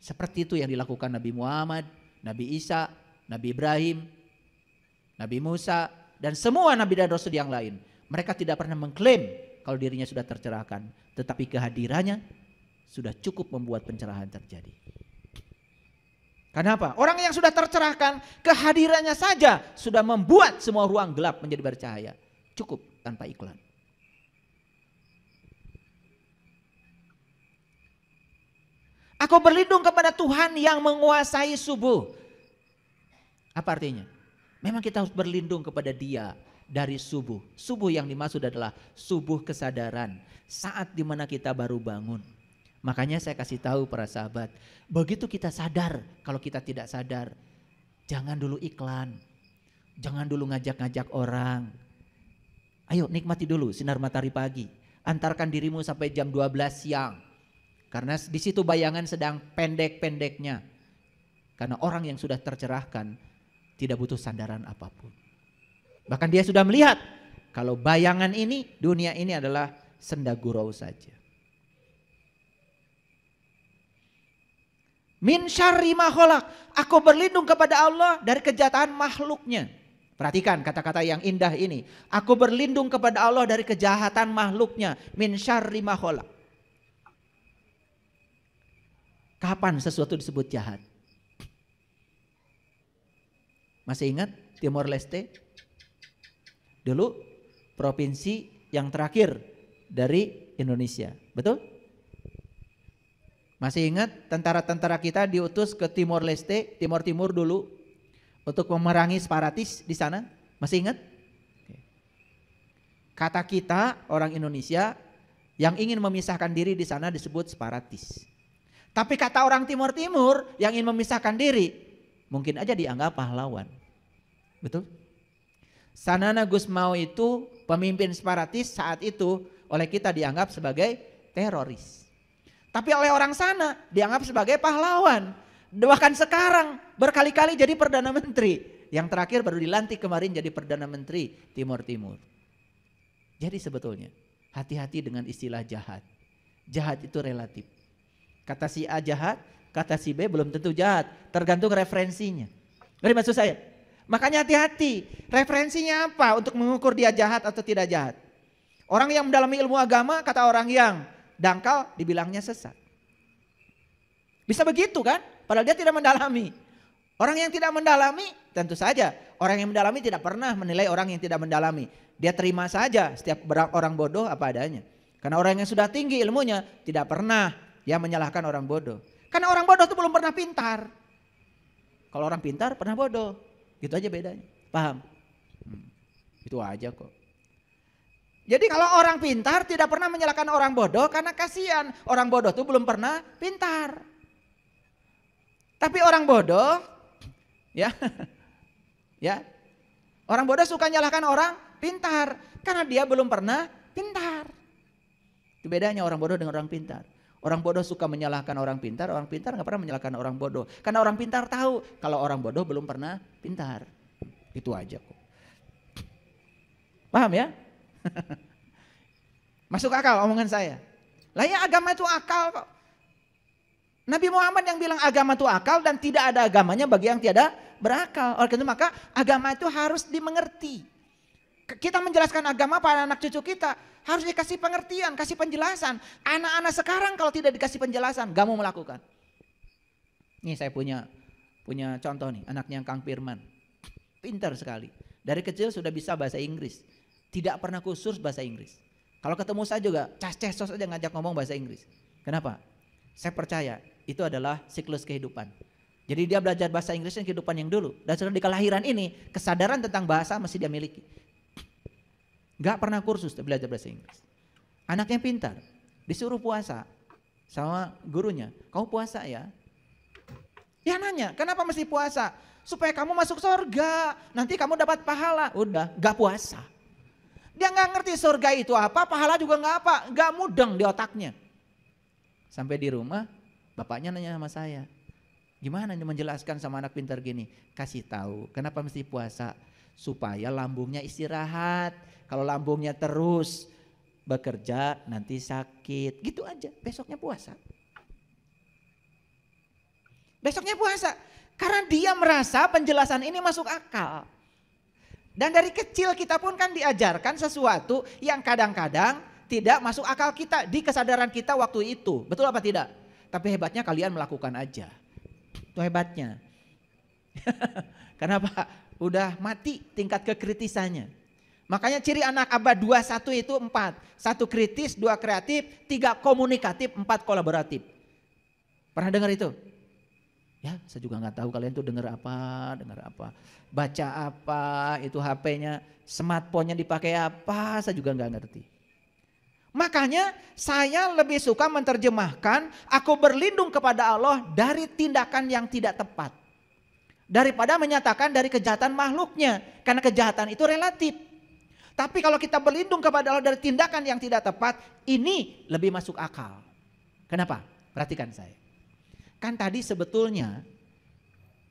Seperti itu yang dilakukan Nabi Muhammad, Nabi Isa, Nabi Ibrahim, Nabi Musa, dan semua Nabi dan Rasul yang lain. Mereka tidak pernah mengklaim kalau dirinya sudah tercerahkan. Tetapi kehadirannya sudah cukup membuat pencerahan terjadi. Kenapa? Orang yang sudah tercerahkan, kehadirannya saja sudah membuat semua ruang gelap menjadi bercahaya. Cukup tanpa iklan. Aku berlindung kepada Tuhan yang menguasai subuh. Apa artinya? Memang kita harus berlindung kepada Dia dari subuh. Subuh yang dimaksud adalah subuh kesadaran. Saat dimana kita baru bangun. Makanya saya kasih tahu para sahabat. Begitu kita sadar, kalau kita tidak sadar. Jangan dulu iklan. Jangan dulu ngajak-ngajak orang. Ayo nikmati dulu sinar matahari pagi. Antarkan dirimu sampai jam 12 siang. Karena di situ bayangan sedang pendek-pendeknya. Karena orang yang sudah tercerahkan tidak butuh sandaran apapun. Bahkan dia sudah melihat kalau bayangan ini, dunia ini adalah senda gurau saja. Min syarri ma khalaq. Aku berlindung kepada Allah dari kejahatan makhluknya. Perhatikan kata-kata yang indah ini. Aku berlindung kepada Allah dari kejahatan makhluknya. Min syarri ma khalaq. Kapan sesuatu disebut jahat? Masih ingat Timor Leste? Dulu provinsi yang terakhir dari Indonesia. Betul? Masih ingat tentara-tentara kita diutus ke Timor Leste, Timur Timur dulu untuk memerangi separatis di sana? Masih ingat? Kata kita orang Indonesia yang ingin memisahkan diri di sana disebut separatis. Tapi kata orang Timur Timur yang ingin memisahkan diri mungkin aja dianggap pahlawan. Betul? Sanana Gusmao itu pemimpin separatis saat itu oleh kita dianggap sebagai teroris. Tapi oleh orang sana dianggap sebagai pahlawan. Bahkan sekarang berkali-kali jadi Perdana Menteri. Yang terakhir baru dilantik kemarin jadi Perdana Menteri Timur Timur. Jadi sebetulnya hati-hati dengan istilah jahat. Jahat itu relatif. Kata si A jahat, kata si B belum tentu jahat. Tergantung referensinya. Ngerti maksud saya? Makanya hati-hati. Referensinya apa untuk mengukur dia jahat atau tidak jahat? Orang yang mendalami ilmu agama, kata orang yang dangkal dibilangnya sesat. Bisa begitu kan? Padahal dia tidak mendalami. Orang yang tidak mendalami tentu saja. Orang yang mendalami tidak pernah menilai orang yang tidak mendalami. Dia terima saja setiap orang bodoh apa adanya. Karena orang yang sudah tinggi ilmunya tidak pernah dia menyalahkan orang bodoh. Karena orang bodoh itu belum pernah pintar. Kalau orang pintar pernah bodoh. Gitu aja bedanya. Paham? Itu aja kok. Jadi kalau orang pintar tidak pernah menyalahkan orang bodoh karena kasihan. Orang bodoh itu belum pernah pintar. Tapi orang bodoh ya orang bodoh suka menyalahkan orang pintar karena dia belum pernah pintar. Itu bedanya orang bodoh dengan orang pintar. Orang bodoh suka menyalahkan orang pintar nggak pernah menyalahkan orang bodoh. Karena orang pintar tahu kalau orang bodoh belum pernah pintar. Itu aja kok. Paham ya? Masuk akal omongan saya. Lah ya agama itu akal kok. Nabi Muhammad yang bilang agama itu akal dan tidak ada agamanya bagi yang tiada berakal. Oleh karena itu maka agama itu harus dimengerti. Kita menjelaskan agama pada anak cucu kita harus dikasih pengertian, kasih penjelasan. Anak-anak sekarang kalau tidak dikasih penjelasan gak mau melakukan. Nih saya punya contoh nih, anaknya Kang Firman. Pintar sekali. Dari kecil sudah bisa bahasa Inggris. Tidak pernah kursus bahasa Inggris. Kalau ketemu saya juga cas-cesos aja ngajak ngomong bahasa Inggris. Kenapa? Saya percaya itu adalah siklus kehidupan. Jadi dia belajar bahasa Inggrisnya kehidupan yang dulu. Dan sudah di kelahiran ini kesadaran tentang bahasa masih dia miliki. Gak pernah kursus belajar bahasa Inggris. Anaknya pintar, disuruh puasa sama gurunya. Kau puasa ya? Ya nanya, kenapa mesti puasa? Supaya kamu masuk surga, nanti kamu dapat pahala. Udah, gak puasa. Dia gak ngerti surga itu apa, pahala juga gak apa. Gak mudeng di otaknya. Sampai di rumah, bapaknya nanya sama saya. Gimana nih menjelaskan sama anak pintar gini? Kasih tahu, kenapa mesti puasa? Supaya lambungnya istirahat. Kalau lambungnya terus bekerja nanti sakit. Gitu aja, besoknya puasa. Besoknya puasa. Karena dia merasa penjelasan ini masuk akal. Dan dari kecil kita pun kan diajarkan sesuatu yang kadang-kadang tidak masuk akal kita di kesadaran kita waktu itu. Betul apa tidak? Tapi hebatnya kalian melakukan aja. Itu hebatnya. Kenapa? Udah mati tingkat kekritisannya. Makanya ciri anak abad 21 itu 4. 1 kritis, 2 kreatif, 3 komunikatif, 4 kolaboratif. Pernah dengar itu? Ya saya juga gak tahu kalian tuh dengar apa. Baca apa, itu HP-nya, smartphone-nya dipakai apa, saya juga gak ngerti. Makanya saya lebih suka menerjemahkan aku berlindung kepada Allah dari tindakan yang tidak tepat. Daripada menyatakan dari kejahatan makhluknya. Karena kejahatan itu relatif. Tapi kalau kita berlindung kepada Allah dari tindakan yang tidak tepat, ini lebih masuk akal. Kenapa? Perhatikan saya. Kan tadi sebetulnya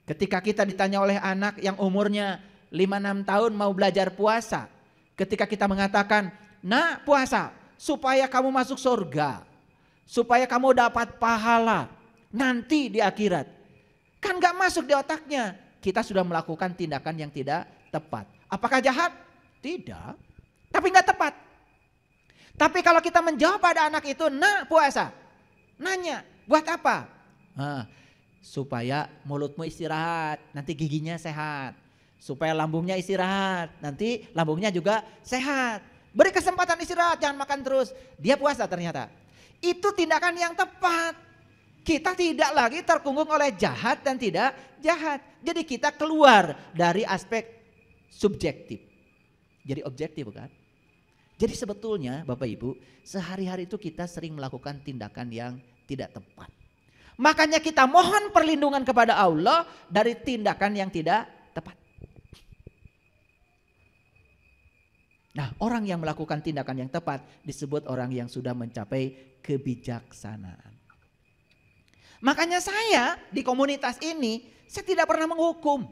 ketika kita ditanya oleh anak yang umurnya 5-6 tahun mau belajar puasa. Ketika kita mengatakan, nah puasa supaya kamu masuk surga. Supaya kamu dapat pahala nanti di akhirat. Kan gak masuk di otaknya. Kita sudah melakukan tindakan yang tidak tepat. Apakah jahat? Tidak, tapi nggak tepat. Tapi kalau kita menjawab pada anak itu, nah puasa. Nanya, buat apa? Supaya mulutmu istirahat, nanti giginya sehat. Supaya lambungnya istirahat, nanti lambungnya juga sehat. Beri kesempatan istirahat, jangan makan terus. Dia puasa ternyata. Itu tindakan yang tepat. Kita tidak lagi terkungkung oleh jahat dan tidak jahat. Jadi kita keluar dari aspek subjektif. Jadi objektif bukan? Jadi sebetulnya Bapak Ibu, sehari-hari itu kita sering melakukan tindakan yang tidak tepat. Makanya kita mohon perlindungan kepada Allah dari tindakan yang tidak tepat. Nah, orang yang melakukan tindakan yang tepat disebut orang yang sudah mencapai kebijaksanaan. Makanya saya di komunitas ini, saya tidak pernah menghukum.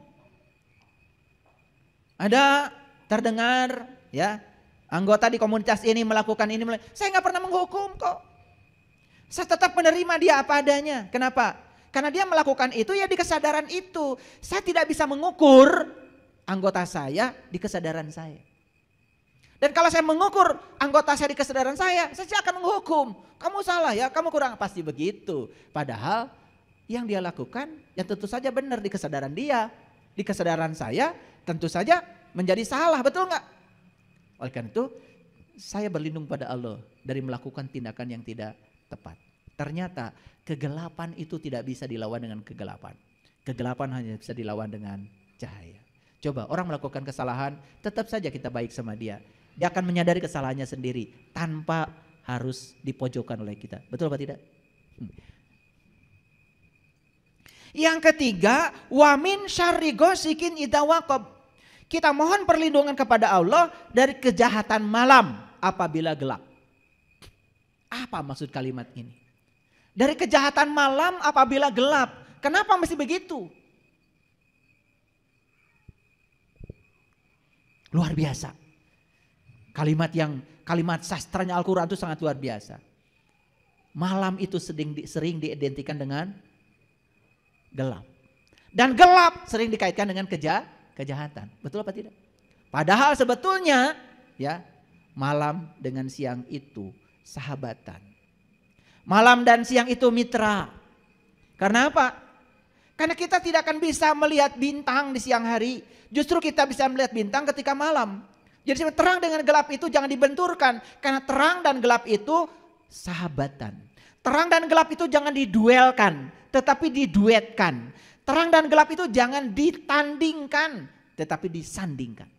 Ada terdengar ya, anggota di komunitas ini melakukan ini, saya nggak pernah menghukum kok. Saya tetap menerima dia apa adanya. Kenapa? Karena dia melakukan itu ya di kesadaran itu. Saya tidak bisa mengukur anggota saya di kesadaran saya. Dan kalau saya mengukur anggota saya di kesadaran saya akan menghukum. Kamu salah ya, kamu kurang, pasti begitu. Padahal yang dia lakukan yang tentu saja benar di kesadaran dia. Di kesadaran saya tentu saja menjadi salah, betul nggak? Oleh karena itu saya berlindung pada Allah dari melakukan tindakan yang tidak tepat. Ternyata kegelapan itu tidak bisa dilawan dengan kegelapan. Kegelapan hanya bisa dilawan dengan cahaya. Coba orang melakukan kesalahan, tetap saja kita baik sama dia. Dia akan menyadari kesalahannya sendiri tanpa harus dipojokkan oleh kita. Betul apa tidak? Yang ketiga, wa min syarri ghasikin idza waqab. Kita mohon perlindungan kepada Allah dari kejahatan malam apabila gelap. Apa maksud kalimat ini? Dari kejahatan malam apabila gelap. Kenapa mesti begitu? Luar biasa. Kalimat sastranya Al-Quran itu sangat luar biasa. Malam itu sering diidentikan dengan gelap. Dan gelap sering dikaitkan dengan kejahatan. Betul apa tidak? Padahal sebetulnya ya, malam dengan siang itu sahabatan. Malam dan siang itu mitra. Karena apa? Karena kita tidak akan bisa melihat bintang di siang hari. Justru kita bisa melihat bintang ketika malam. Jadi terang dengan gelap itu jangan dibenturkan. Karena terang dan gelap itu sahabatan. Terang dan gelap itu jangan diduelkan, tetapi diduetkan. Terang dan gelap itu jangan ditandingkan, tetapi disandingkan.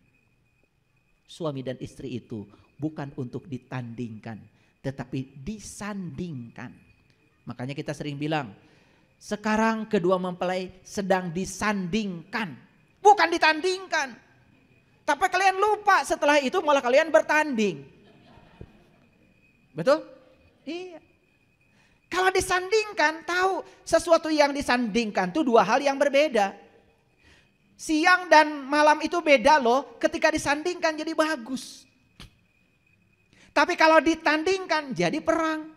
Suami dan istri itu bukan untuk ditandingkan, tetapi disandingkan. Makanya kita sering bilang, sekarang kedua mempelai sedang disandingkan, bukan ditandingkan. Tapi kalian lupa setelah itu malah kalian bertanding. Betul? Iya. Kalau disandingkan, tahu sesuatu yang disandingkan itu dua hal yang berbeda. Siang dan malam itu beda loh, ketika disandingkan jadi bagus. Tapi kalau ditandingkan jadi perang.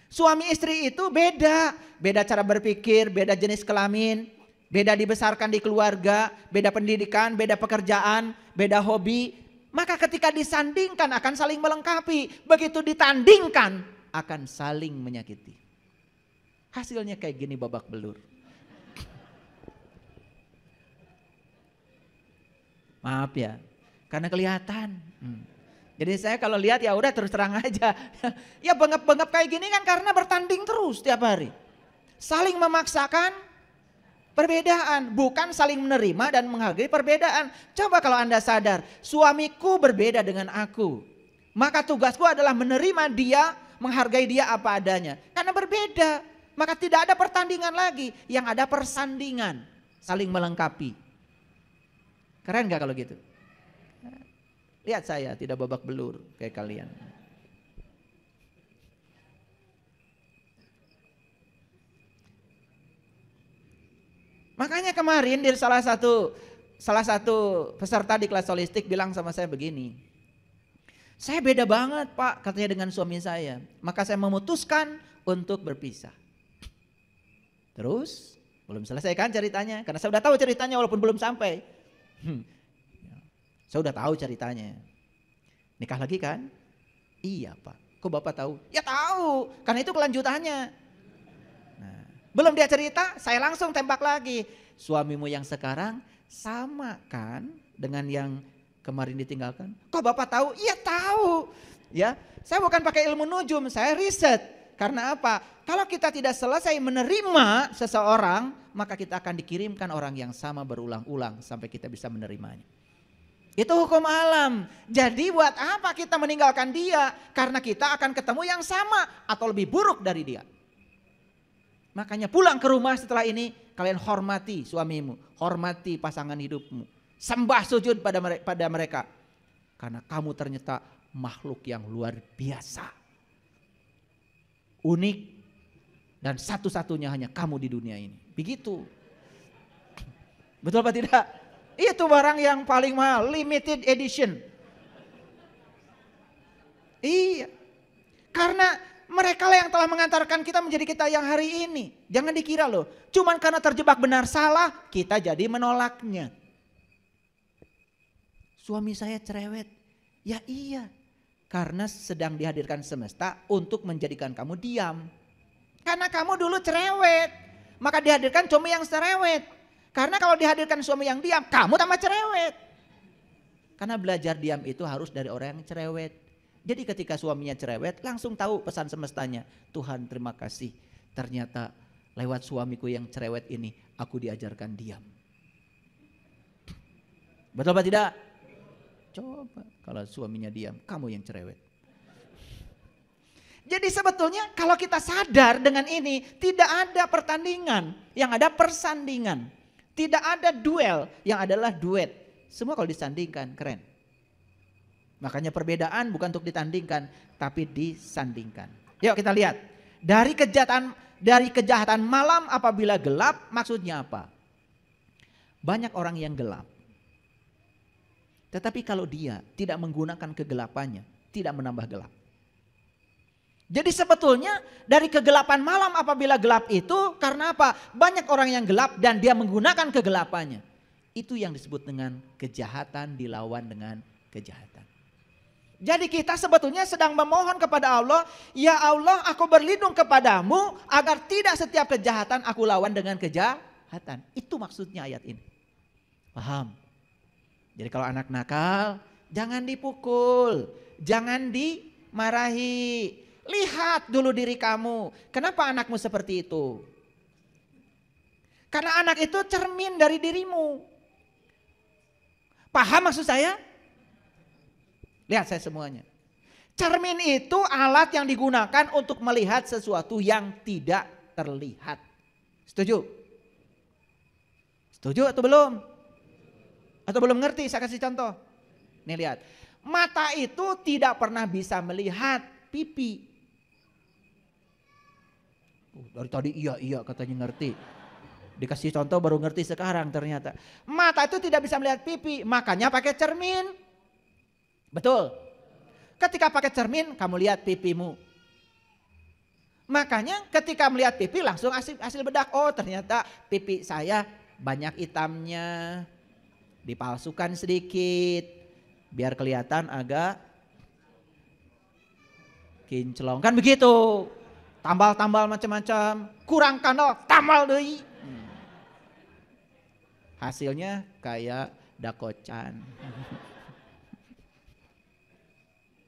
Suami istri itu beda. Beda cara berpikir, beda jenis kelamin, beda dibesarkan di keluarga, beda pendidikan, beda pekerjaan, beda hobi. Maka ketika disandingkan akan saling melengkapi. Begitu ditandingkan akan saling menyakiti. Hasilnya kayak gini, babak belur. Maaf ya, karena kelihatan. Jadi saya kalau lihat ya udah terus terang aja. Ya bengap-bengap kayak gini kan karena bertanding terus tiap hari. Saling memaksakan perbedaan, bukan saling menerima dan menghargai perbedaan. Coba kalau Anda sadar, suamiku berbeda dengan aku. Maka tugasku adalah menerima dia, menghargai dia apa adanya. Karena berbeda. Maka tidak ada pertandingan lagi, yang ada persandingan, saling melengkapi. Keren gak kalau gitu? Lihat saya tidak babak belur kayak kalian. Makanya kemarin di salah satu peserta di kelas holistik bilang sama saya begini. Saya beda banget Pak, katanya dengan suami saya. Maka saya memutuskan untuk berpisah. Terus belum selesai kan ceritanya, karena saya sudah tahu ceritanya walaupun belum sampai. Saya sudah tahu ceritanya. Nikah lagi kan? Iya Pak. Kok Bapak tahu? Ya tahu, karena itu kelanjutannya. Nah, belum dia cerita, saya langsung tembak lagi. Suamimu yang sekarang sama kan dengan yang kemarin ditinggalkan? Kok Bapak tahu? Iya tahu. Ya, saya bukan pakai ilmu nujum, saya riset. Karena apa? Kalau kita tidak selesai menerima seseorang, maka kita akan dikirimkan orang yang sama berulang-ulang sampai kita bisa menerimanya. Itu hukum alam. Jadi buat apa kita meninggalkan dia? Karena kita akan ketemu yang sama atau lebih buruk dari dia. Makanya pulang ke rumah setelah ini, kalian hormati suamimu, hormati pasangan hidupmu. Sembah sujud pada mereka. Karena kamu ternyata makhluk yang luar biasa. Unik dan satu-satunya hanya kamu di dunia ini. Begitu. Betul apa tidak? Itu barang yang paling mahal, limited edition. Iya. Karena mereka lah yang telah mengantarkan kita menjadi kita yang hari ini. Jangan dikira loh, cuman karena terjebak benar salah, kita jadi menolaknya. Suami saya cerewet. Ya iya. Karena sedang dihadirkan semesta untuk menjadikan kamu diam. Karena kamu dulu cerewet, maka dihadirkan suami yang cerewet. Karena kalau dihadirkan suami yang diam, kamu tambah cerewet. Karena belajar diam itu harus dari orang yang cerewet. Jadi ketika suaminya cerewet, langsung tahu pesan semestanya. Tuhan terima kasih, ternyata lewat suamiku yang cerewet ini, aku diajarkan diam. Betul apa tidak? Coba kalau suaminya diam, kamu yang cerewet. Jadi sebetulnya kalau kita sadar dengan ini, tidak ada pertandingan, yang ada persandingan. Tidak ada duel, yang adalah duet. Semua kalau disandingkan keren. Makanya perbedaan bukan untuk ditandingkan, tapi disandingkan. Yuk kita lihat. Dari kejahatan malam apabila gelap, maksudnya apa? Banyak orang yang gelap. Tetapi kalau dia tidak menggunakan kegelapannya, tidak menambah gelap. Jadi sebetulnya dari kegelapan malam apabila gelap itu karena apa? Banyak orang yang gelap dan dia menggunakan kegelapannya. Itu yang disebut dengan kejahatan dilawan dengan kejahatan. Jadi kita sebetulnya sedang memohon kepada Allah, ya Allah aku berlindung kepadamu agar tidak setiap kejahatan aku lawan dengan kejahatan. Itu maksudnya ayat ini. Paham? Jadi kalau anak nakal jangan dipukul, jangan dimarahi. Lihat dulu diri kamu. Kenapa anakmu seperti itu? Karena anak itu cermin dari dirimu. Paham maksud saya? Lihat saya semuanya. Cermin itu alat yang digunakan untuk melihat sesuatu yang tidak terlihat. Setuju? Setuju atau belum? Atau belum ngerti? Saya kasih contoh. Nih lihat. Mata itu tidak pernah bisa melihat pipi. Dari tadi iya katanya ngerti. Dikasih contoh baru ngerti sekarang ternyata. Mata itu tidak bisa melihat pipi, makanya pakai cermin. Betul. Ketika pakai cermin kamu lihat pipimu. Makanya ketika melihat pipi langsung hasil bedak. Oh ternyata pipi saya banyak hitamnya. Dipalsukan sedikit. Biar kelihatan agak kinclong. Kan begitu. Tambal-tambal macam-macam, kurang kandel, tambal deui. Hasilnya kayak dakocan.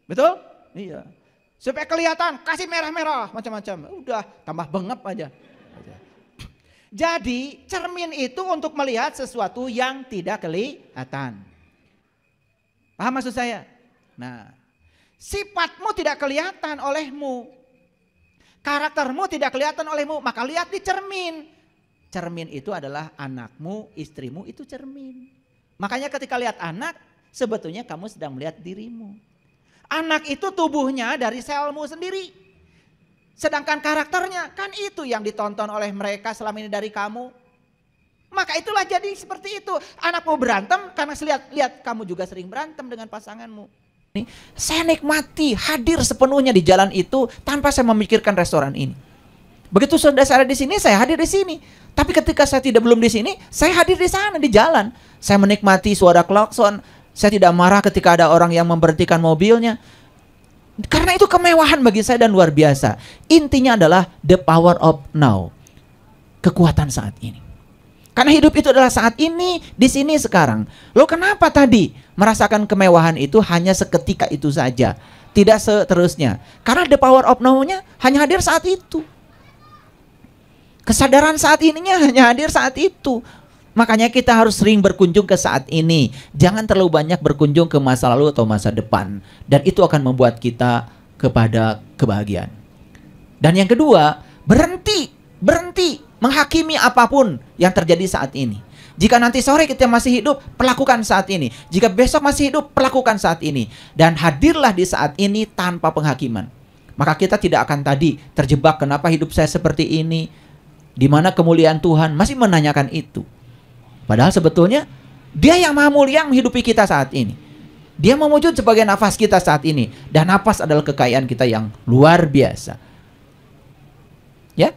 Betul? Iya. Supaya kelihatan, kasih merah-merah macam-macam. Udah, tambah bengep aja. Jadi cermin itu untuk melihat sesuatu yang tidak kelihatan. Paham maksud saya? Nah, sifatmu tidak kelihatan olehmu. Karaktermu tidak kelihatan olehmu, maka lihat di cermin. Cermin itu adalah anakmu, istrimu itu cermin. Makanya ketika lihat anak, sebetulnya kamu sedang melihat dirimu. Anak itu tubuhnya dari selmu sendiri. Sedangkan karakternya kan itu yang ditonton oleh mereka selama ini dari kamu. Maka itulah jadi seperti itu. Anakmu berantem karena lihat kamu juga sering berantem dengan pasanganmu. Saya nikmati hadir sepenuhnya di jalan itu tanpa saya memikirkan restoran ini. Begitu sudah saya ada di sini, saya hadir di sini. Tapi ketika saya belum di sini, saya hadir di sana di jalan. Saya menikmati suara klakson. Saya tidak marah ketika ada orang yang memberhentikan mobilnya. Karena itu kemewahan bagi saya dan luar biasa. Intinya adalah the power of now. Kekuatan saat ini. Karena hidup itu adalah saat ini, di sini sekarang. Lo kenapa tadi merasakan kemewahan itu hanya seketika itu saja? tidak seterusnya. Karena the power of now-nya hanya hadir saat itu. Kesadaran saat ininya hanya hadir saat itu. Makanya kita harus sering berkunjung ke saat ini. Jangan terlalu banyak berkunjung ke masa lalu atau masa depan. Dan itu akan membuat kita kepada kebahagiaan. Dan yang kedua, berhenti menghakimi apapun yang terjadi saat ini. Jika nanti sore kita masih hidup, perlakukan saat ini. Jika besok masih hidup, perlakukan saat ini. Dan hadirlah di saat ini tanpa penghakiman. Maka kita tidak akan tadi terjebak, kenapa hidup saya seperti ini, di mana kemuliaan Tuhan, masih menanyakan itu. Padahal sebetulnya Dia yang Maha Mulia yang menghidupi kita saat ini. Dia mewujud sebagai nafas kita saat ini. Dan nafas adalah kekayaan kita yang luar biasa. Ya.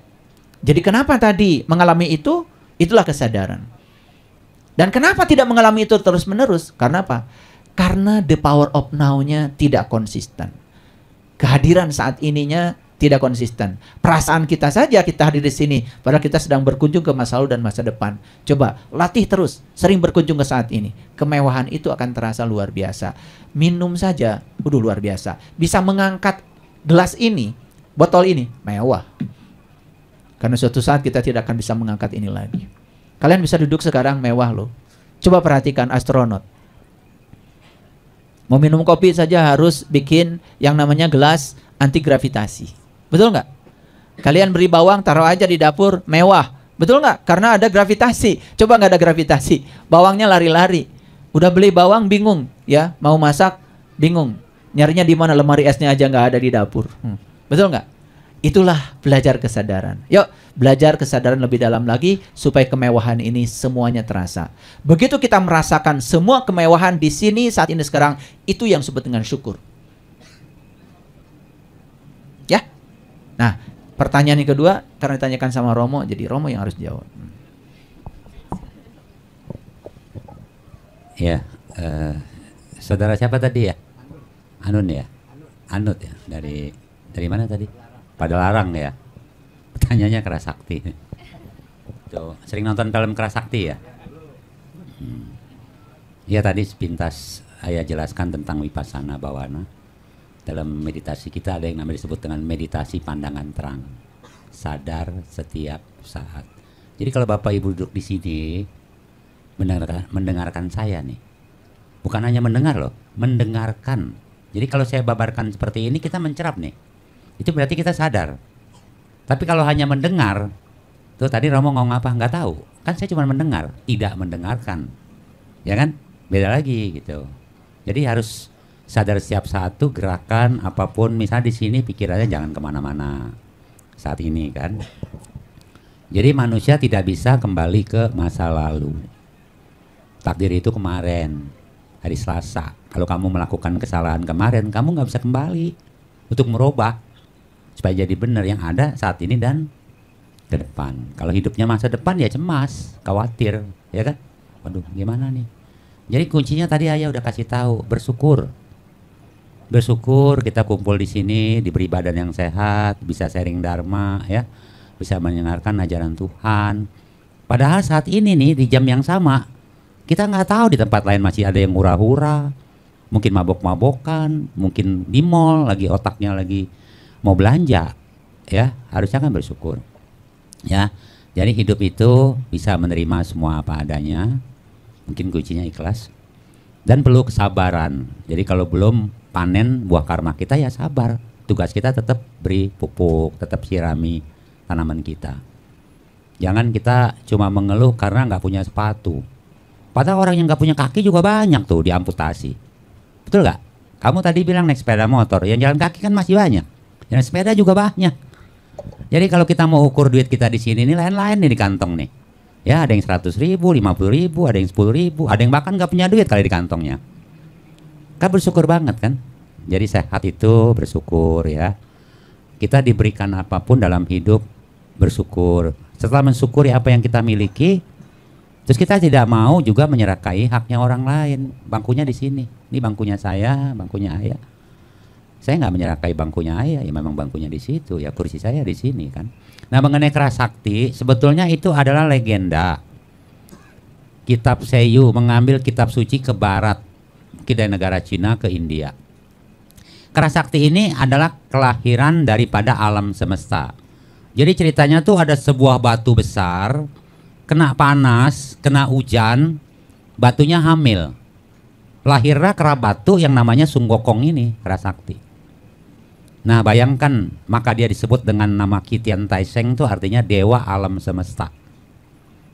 Jadi kenapa tadi mengalami itu? Itulah kesadaran. Dan kenapa tidak mengalami itu terus-menerus? Karena apa? Karena the power of now-nya tidak konsisten. Kehadiran saat ininya tidak konsisten. Perasaan kita saja kita hadir di sini, padahal kita sedang berkunjung ke masa lalu dan masa depan. Coba latih terus, sering berkunjung ke saat ini. Kemewahan itu akan terasa luar biasa. Minum saja, luar biasa. Bisa mengangkat gelas ini, botol ini, mewah. Karena suatu saat kita tidak akan bisa mengangkat ini lagi. Kalian bisa duduk sekarang, mewah loh. Coba perhatikan astronot. Mau minum kopi saja harus bikin yang namanya gelas anti gravitasi. Betul nggak? Kalian beri bawang, taruh aja di dapur, mewah. Betul nggak? Karena ada gravitasi. Coba nggak ada gravitasi, bawangnya lari-lari. Udah beli bawang bingung, ya. Mau masak bingung. Nyarinya di mana? Lemari esnya aja nggak ada di dapur. Betul nggak? Itulah belajar kesadaran. Yuk, belajar kesadaran lebih dalam lagi supaya kemewahan ini semuanya terasa. Begitu kita merasakan semua kemewahan di sini saat ini sekarang, itu yang disebut dengan syukur. Ya. Nah, pertanyaan yang kedua karena ditanyakan sama Romo, jadi Romo yang harus jawab. Ya, saudara siapa tadi ya? Anun ya? Anut ya? Dari mana tadi? Padalarang ya. Pertanyaannya Kerasakti. Tuh, sering nonton film Kerasakti ya? Ya tadi sepintas saya jelaskan tentang Vipassana Bhawana. Dalam meditasi kita ada yang namanya disebut dengan meditasi pandangan terang. Sadar setiap saat. Jadi kalau Bapak Ibu duduk di sini mendengarkan saya nih. Bukan hanya mendengar loh, mendengarkan. Jadi kalau saya babarkan seperti ini kita mencerap nih. Itu berarti kita sadar. Tapi kalau hanya mendengar, tuh tadi Romo ngomong apa? Nggak tahu. Kan saya cuma mendengar, tidak mendengarkan. Ya kan? Beda lagi gitu. Jadi harus sadar setiap saat tuh gerakan apapun. Misalnya di sini pikirannya jangan kemana-mana saat ini kan. Jadi manusia tidak bisa kembali ke masa lalu. Takdir itu kemarin, hari Selasa. Kalau kamu melakukan kesalahan kemarin, kamu nggak bisa kembali untuk merubah. Supaya jadi benar yang ada saat ini dan ke depan. Kalau hidupnya masa depan ya cemas, khawatir, ya kan? Waduh, gimana nih? Jadi kuncinya tadi Ayah udah kasih tahu, bersyukur. Bersyukur kita kumpul di sini, diberi badan yang sehat, bisa sharing dharma, ya, bisa mendengarkan ajaran Tuhan. Padahal saat ini nih di jam yang sama, kita nggak tahu di tempat lain masih ada yang hura-hura, mungkin mabok-mabokan, mungkin di mall lagi otaknya lagi mau belanja, ya harusnya kan bersyukur, ya. Jadi hidup itu bisa menerima semua apa adanya, mungkin kuncinya ikhlas dan perlu kesabaran. Jadi kalau belum panen buah karma kita ya sabar. Tugas kita tetap beri pupuk, tetap sirami tanaman kita. Jangan kita cuma mengeluh karena nggak punya sepatu. Padahal orang yang nggak punya kaki juga banyak tuh diamputasi, betul nggak? Kamu tadi bilang naik sepeda motor, yang jalan kaki kan masih banyak. Yang sepeda juga banyak. Jadi kalau kita mau ukur duit kita di sini, ini lain-lain nih di kantong nih. Ya ada yang 100.000, 50.000, ada yang 10.000, ada yang bahkan nggak punya duit kali di kantongnya. Kan bersyukur banget kan? Jadi sehat itu bersyukur ya. Kita diberikan apapun dalam hidup bersyukur. Setelah mensyukuri apa yang kita miliki, terus kita tidak mau juga menyerakai haknya orang lain. Bangkunya di sini. Ini bangkunya saya, bangkunya Ayah. Saya nggak menyerakai bangkunya Ayah, ya memang bangkunya di situ, ya kursi saya di sini kan. Nah mengenai Kerasakti, sebetulnya itu adalah legenda. Kitab Seiyu mengambil kitab suci ke barat, dari negara Cina ke India. Kerasakti ini adalah kelahiran daripada alam semesta. Jadi ceritanya tuh ada sebuah batu besar, kena panas, kena hujan, batunya hamil. Lahirlah kera batu yang namanya Sunggokong ini, Kerasakti. Nah bayangkan, maka dia disebut dengan nama Kitian Taiseng, itu artinya dewa alam semesta.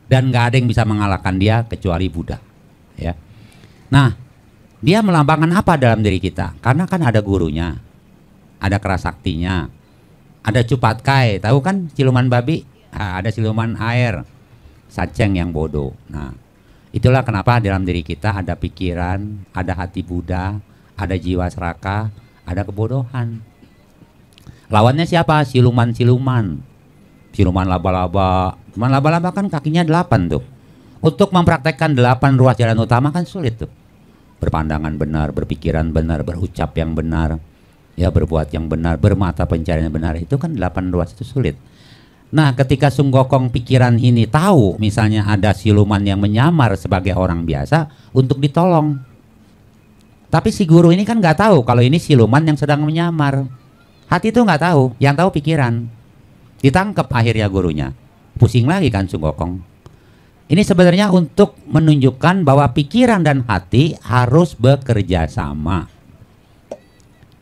Dan gak ada yang bisa mengalahkan dia kecuali Buddha. Ya. Nah, dia melambangkan apa dalam diri kita? Karena kan ada gurunya, ada Kerasaktinya, ada Cupatkai, tahu kan siluman babi? Nah, ada siluman air, Saceng yang bodoh. Nah, itulah kenapa dalam diri kita ada pikiran, ada hati Buddha, ada jiwa serakah, ada kebodohan. Lawannya siapa? Siluman-siluman, siluman laba-laba. Siluman laba-laba kan kakinya 8 tuh. Untuk mempraktekkan 8 ruas jalan utama kan sulit tuh. Berpandangan benar, berpikiran benar, berucap yang benar, ya berbuat yang benar, bermata pencarian yang benar, itu kan 8 ruas itu sulit. Nah ketika Sunggokong pikiran ini tahu misalnya ada siluman yang menyamar sebagai orang biasa untuk ditolong, tapi si guru ini kan nggak tahu kalau ini siluman yang sedang menyamar. Hati itu nggak tahu, yang tahu pikiran. Ditangkap akhirnya gurunya, pusing lagi kan Sunggokong. Ini sebenarnya untuk menunjukkan bahwa pikiran dan hati harus bekerja sama.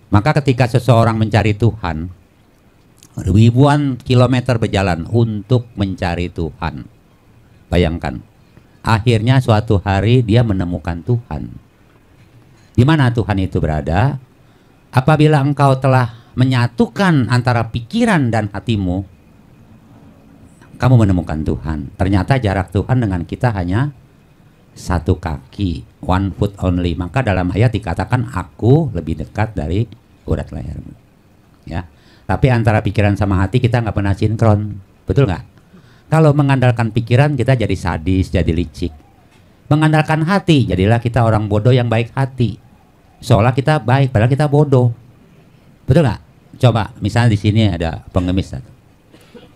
Maka ketika seseorang mencari Tuhan, ribuan kilometer berjalan untuk mencari Tuhan. Bayangkan, akhirnya suatu hari dia menemukan Tuhan. Di mana Tuhan itu berada? Apabila engkau telah menyatukan antara pikiran dan hatimu, kamu menemukan Tuhan. Ternyata jarak Tuhan dengan kita hanya 1 kaki, 1 foot only. Maka dalam ayat dikatakan aku lebih dekat dari urat lehermu. Ya, tapi antara pikiran sama hati kita nggak pernah sinkron, betul nggak? Kalau mengandalkan pikiran kita jadi sadis, jadi licik. Mengandalkan hati, jadilah kita orang bodoh yang baik hati. Seolah kita baik, padahal kita bodoh. Betul nggak? Coba, misalnya di sini ada pengemis.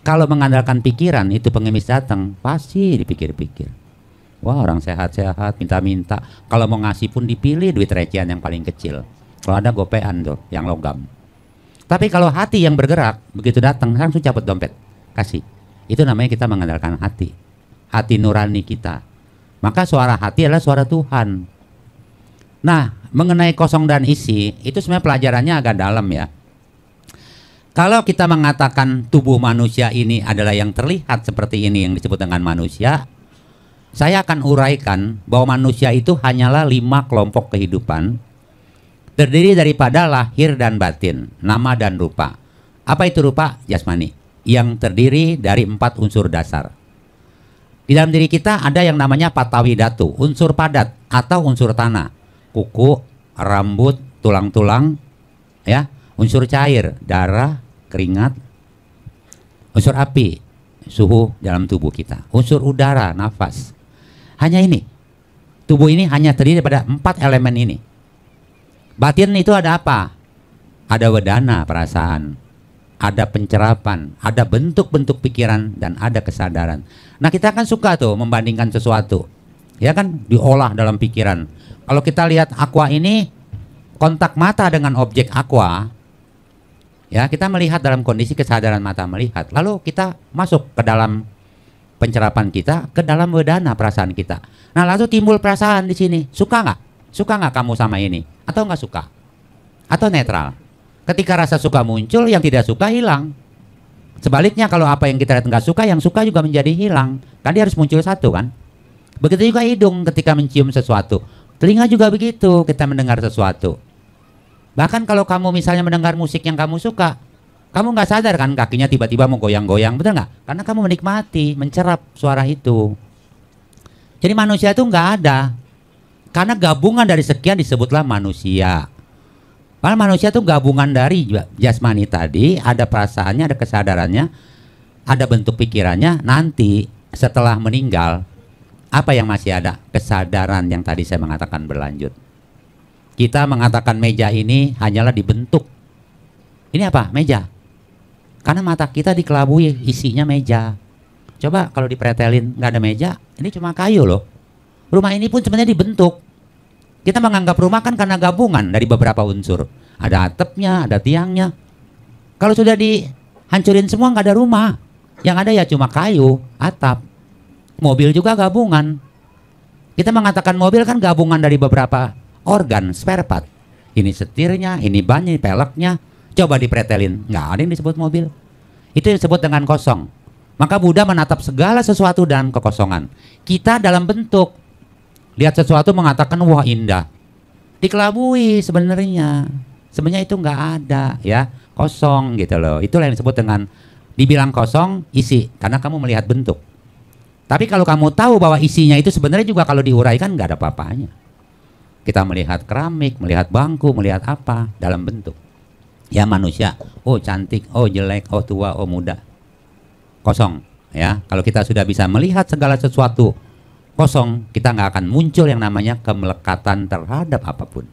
Kalau mengandalkan pikiran, itu pengemis datang, pasti dipikir-pikir. Wah orang sehat-sehat, minta-minta. Kalau mau ngasih pun dipilih duit recehan yang paling kecil. Kalau ada gopean tuh, yang logam. Tapi kalau hati yang bergerak, begitu datang, langsung cabut dompet, kasih. Itu namanya kita mengandalkan hati. Hati nurani kita. Maka suara hati adalah suara Tuhan. Nah, mengenai kosong dan isi, itu sebenarnya pelajarannya agak dalam ya. Kalau kita mengatakan tubuh manusia ini adalah yang terlihat seperti ini yang disebut dengan manusia, saya akan uraikan bahwa manusia itu hanyalah 5 kelompok kehidupan, terdiri daripada lahir dan batin, nama dan rupa. Apa itu rupa? Jasmani, yang terdiri dari 4 unsur dasar. Di dalam diri kita ada yang namanya patawi datu, unsur padat atau unsur tanah, kuku, rambut, tulang-tulang, ya, unsur cair, darah, keringat, unsur api, suhu dalam tubuh kita, unsur udara, nafas. Hanya ini, tubuh ini hanya terdiri daripada 4 elemen ini. Batin itu ada apa? Ada wedana, perasaan, ada pencerapan, ada bentuk-bentuk pikiran, dan ada kesadaran. Nah kita kan suka tuh membandingkan sesuatu, ya kan, diolah dalam pikiran. Kalau kita lihat aqua ini, kontak mata dengan objek aqua, ya kita melihat dalam kondisi kesadaran mata melihat, lalu kita masuk ke dalam pencerapan kita, ke dalam wedana perasaan kita. Nah lalu timbul perasaan di sini, suka nggak? Suka nggak kamu sama ini? Atau nggak suka? Atau netral? Ketika rasa suka muncul, yang tidak suka hilang. Sebaliknya kalau apa yang kita lihat nggak suka, yang suka juga menjadi hilang. Kan dia harus muncul satu kan? Begitu juga hidung ketika mencium sesuatu, telinga juga begitu kita mendengar sesuatu. Bahkan kalau kamu misalnya mendengar musik yang kamu suka, kamu nggak sadar kan kakinya tiba-tiba mau goyang-goyang, betul nggak? Karena kamu menikmati, mencerap suara itu. Jadi manusia itu nggak ada. Karena gabungan dari sekian disebutlah manusia. Karena manusia itu gabungan dari jasmani tadi, ada perasaannya, ada kesadarannya, ada bentuk pikirannya. Nanti setelah meninggal, apa yang masih ada? Kesadaran yang tadi saya mengatakan berlanjut. Kita mengatakan meja ini hanyalah dibentuk. Ini apa? Meja. Karena mata kita dikelabui, isinya meja. Coba kalau dipretelin nggak ada meja, ini cuma kayu loh. Rumah ini pun sebenarnya dibentuk. Kita menganggap rumah kan karena gabungan dari beberapa unsur. ada atapnya, ada tiangnya. Kalau sudah dihancurin semua nggak ada rumah. Yang ada ya cuma kayu, atap. Mobil juga gabungan. Kita mengatakan mobil kan gabungan dari beberapa organ, spare part. Ini setirnya, ini bannya, ini peleknya. Coba dipretelin, nggak ada yang disebut mobil. Itu disebut dengan kosong. Maka Buddha menatap segala sesuatu dalam kekosongan. Kita dalam bentuk. Lihat sesuatu mengatakan wah indah. Dikelabui sebenarnya. Sebenarnya itu nggak ada ya. Kosong gitu loh. Itulah yang disebut dengan dibilang kosong, isi. Karena kamu melihat bentuk. Tapi kalau kamu tahu bahwa isinya itu sebenarnya juga kalau diuraikan nggak ada apa-apanya. Kita melihat keramik, melihat bangku, melihat apa dalam bentuk. Ya manusia, oh cantik, oh jelek, oh tua, oh muda. Kosong ya. Kalau kita sudah bisa melihat segala sesuatu kosong, kita nggak akan muncul yang namanya kemelekatan terhadap apapun.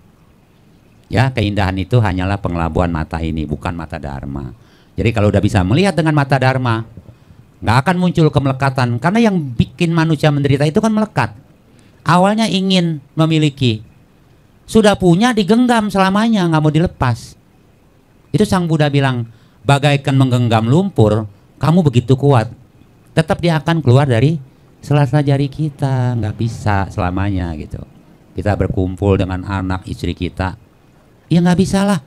Ya, keindahan itu hanyalah pengelabuan mata ini, bukan mata dharma. Jadi kalau udah bisa melihat dengan mata dharma, nggak akan muncul kemelekatan. Karena yang bikin manusia menderita itu kan melekat. Awalnya ingin memiliki, sudah punya digenggam selamanya, nggak mau dilepas. Itu Sang Buddha bilang, bagaikan menggenggam lumpur, kamu begitu kuat. Tetap dia akan keluar dari sela-sela jari kita, nggak bisa selamanya gitu. Kita berkumpul dengan anak istri kita, ya nggak bisa lah.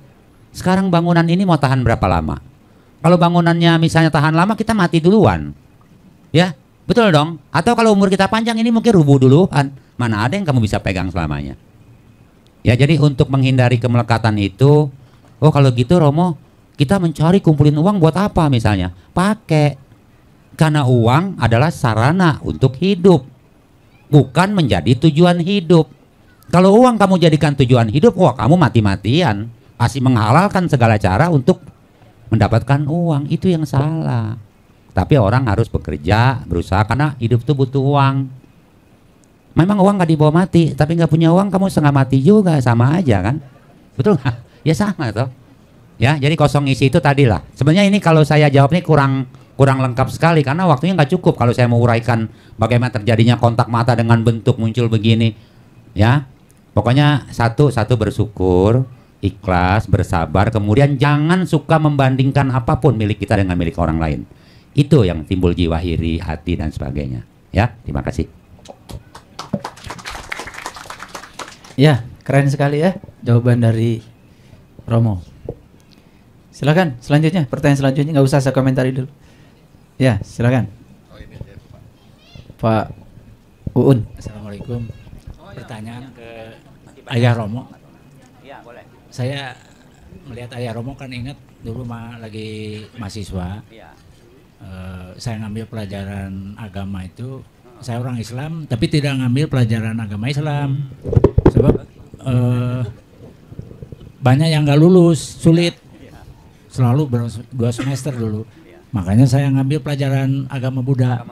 Sekarang bangunan ini mau tahan berapa lama? Kalau bangunannya misalnya tahan lama, kita mati duluan. Ya, betul dong. Atau kalau umur kita panjang ini mungkin rubuh duluan. Mana ada yang kamu bisa pegang selamanya? Ya, jadi untuk menghindari kemelekatan itu, oh kalau gitu Romo, kita mencari kumpulin uang buat apa misalnya? Pakai. Karena uang adalah sarana untuk hidup. Bukan menjadi tujuan hidup. Kalau uang kamu jadikan tujuan hidup, wah kamu mati-matian. Pasti menghalalkan segala cara untuk mendapatkan uang. Itu yang salah. Tapi orang harus bekerja, berusaha karena hidup itu butuh uang. Memang uang gak dibawa mati, tapi gak punya uang kamu setengah mati juga, sama aja kan? Betul gak? Ya sama toh. Ya, jadi kosong isi itu tadilah. Sebenarnya ini kalau saya jawab ini kurang lengkap sekali karena waktunya nggak cukup kalau saya mau uraikan bagaimana terjadinya kontak mata dengan bentuk muncul begini. Ya, pokoknya satu bersyukur, ikhlas, bersabar, kemudian jangan suka membandingkan apapun milik kita dengan milik orang lain. Itu yang timbul jiwa iri, hati dan sebagainya. Ya, terima kasih. Ya, keren sekali ya jawaban dari Romo. Silakan selanjutnya, pertanyaan selanjutnya nggak usah saya komentari dulu. Ya, silakan. Pak Uun. Assalamualaikum. Pertanyaan ke Ayah Romo. Iya, boleh. Saya melihat Ayah Romo kan ingat dulu lagi mahasiswa. Iya. Saya ngambil pelajaran agama itu, saya orang Islam tapi tidak ngambil pelajaran agama Islam. Sebab banyak yang nggak lulus, sulit. Selalu 2 semester dulu. Makanya saya ngambil pelajaran agama Buddha.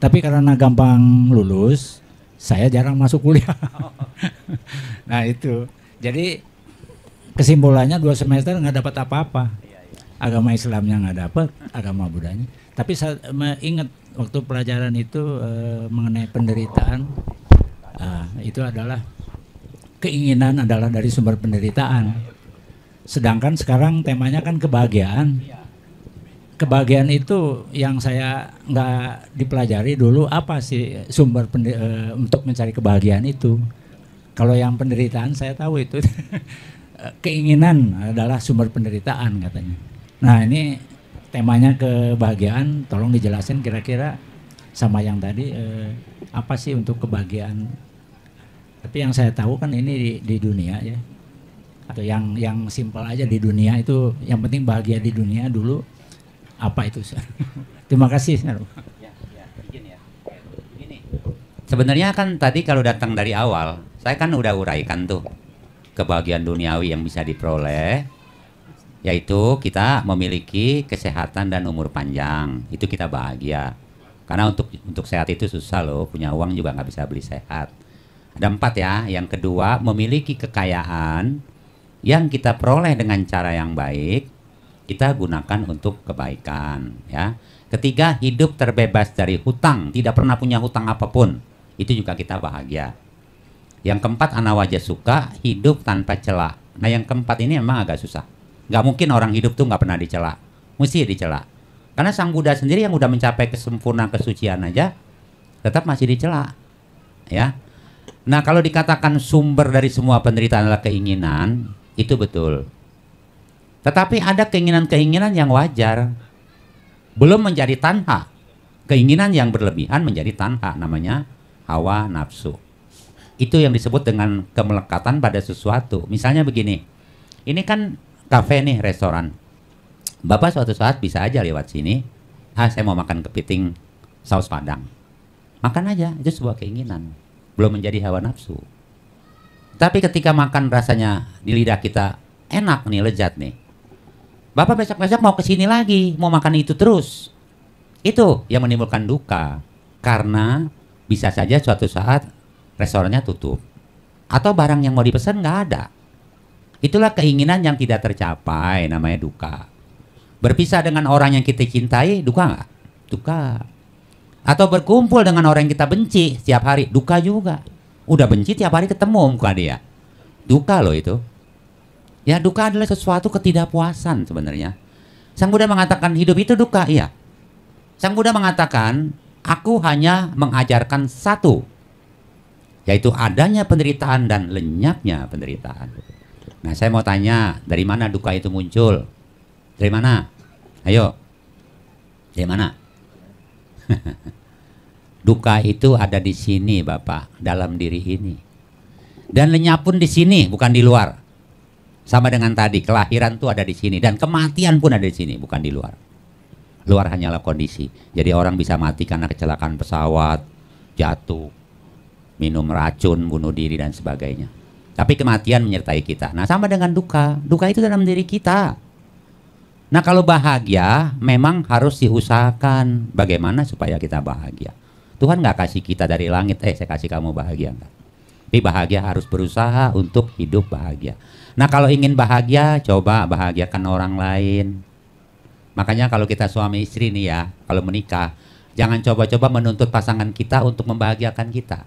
Tapi karena gampang lulus, saya jarang masuk kuliah. Nah itu. Jadi kesimpulannya 2 semester nggak dapat apa-apa. Agama Islamnya nggak dapat, agama Buddhanya. Tapi saya ingat waktu pelajaran itu mengenai penderitaan. Itu adalah keinginan adalah dari sumber penderitaan. Sedangkan sekarang temanya kan kebahagiaan. Kebahagiaan itu yang saya nggak dipelajari dulu apa sih sumber untuk mencari kebahagiaan itu. Kalau yang penderitaan saya tahu itu keinginan adalah sumber penderitaan katanya. Nah ini temanya kebahagiaan, tolong dijelasin kira-kira sama yang tadi apa sih untuk kebahagiaan. Tapi yang saya tahu kan ini di dunia ya, atau yang simpel aja di dunia itu yang penting bahagia di dunia dulu. Apa itu? Terima kasih. Ya, izin ya. Gini. Sebenarnya kan tadi kalau datang dari awal, saya kan udah uraikan tuh kebahagiaan duniawi yang bisa diperoleh, yaitu kita memiliki kesehatan dan umur panjang. Itu kita bahagia. Karena untuk sehat itu susah loh, punya uang juga nggak bisa beli sehat. Ada 4 ya. Yang kedua, memiliki kekayaan yang kita peroleh dengan cara yang baik. Kita gunakan untuk kebaikan ya. Ketiga, hidup terbebas dari hutang, tidak pernah punya hutang apapun. Itu juga kita bahagia. Yang keempat, anawaja suka, hidup tanpa celah. Nah yang keempat ini memang agak susah. Nggak mungkin orang hidup tuh nggak pernah dicela. Mesti dicela. Karena Sang Buddha sendiri yang udah mencapai kesempurnaan kesucian aja tetap masih dicela. Ya. Nah kalau dikatakan sumber dari semua penderitaan adalah keinginan, itu betul. Tetapi ada keinginan-keinginan yang wajar. Belum menjadi tanha. Keinginan yang berlebihan menjadi tanha, namanya hawa nafsu. Itu yang disebut dengan kemelekatan pada sesuatu. Misalnya begini, ini kan kafe nih, restoran. Bapak suatu saat bisa aja lewat sini, saya mau makan kepiting saus padang. Makan aja, itu sebuah keinginan. Belum menjadi hawa nafsu. Tapi ketika makan rasanya di lidah kita enak nih, lezat nih. Bapak besok-besok mau kesini lagi, mau makan itu terus. Itu yang menimbulkan duka. Karena bisa saja suatu saat restorannya tutup. Atau barang yang mau dipesan nggak ada. Itulah keinginan yang tidak tercapai, namanya duka. Berpisah dengan orang yang kita cintai, duka nggak? Duka. Atau berkumpul dengan orang yang kita benci setiap hari, duka juga. Udah benci tiap hari ketemu muka dia. Duka loh itu. Ya duka adalah sesuatu ketidakpuasan sebenarnya. Sang Buddha mengatakan hidup itu duka, iya. Sang Buddha mengatakan, aku hanya mengajarkan satu, yaitu adanya penderitaan dan lenyapnya penderitaan. Nah saya mau tanya, dari mana duka itu muncul? Dari mana? Ayo. Dari mana? Duka itu ada di sini Bapak, dalam diri ini. Dan lenyap pun di sini, bukan di luar. Sama dengan tadi, kelahiran tuh ada di sini dan kematian pun ada di sini, bukan di luar. Luar hanyalah kondisi. Jadi orang bisa mati karena kecelakaan pesawat, jatuh, minum racun, bunuh diri dan sebagainya. Tapi kematian menyertai kita. Nah, sama dengan duka. Duka itu dalam diri kita. Nah, kalau bahagia memang harus diusahakan bagaimana supaya kita bahagia. Tuhan nggak kasih kita dari langit, saya kasih kamu bahagia enggak. Tapi bahagia harus berusaha untuk hidup bahagia. Nah kalau ingin bahagia, coba bahagiakan orang lain. Makanya kalau kita suami istri nih ya, kalau menikah, jangan coba-coba menuntut pasangan kita untuk membahagiakan kita.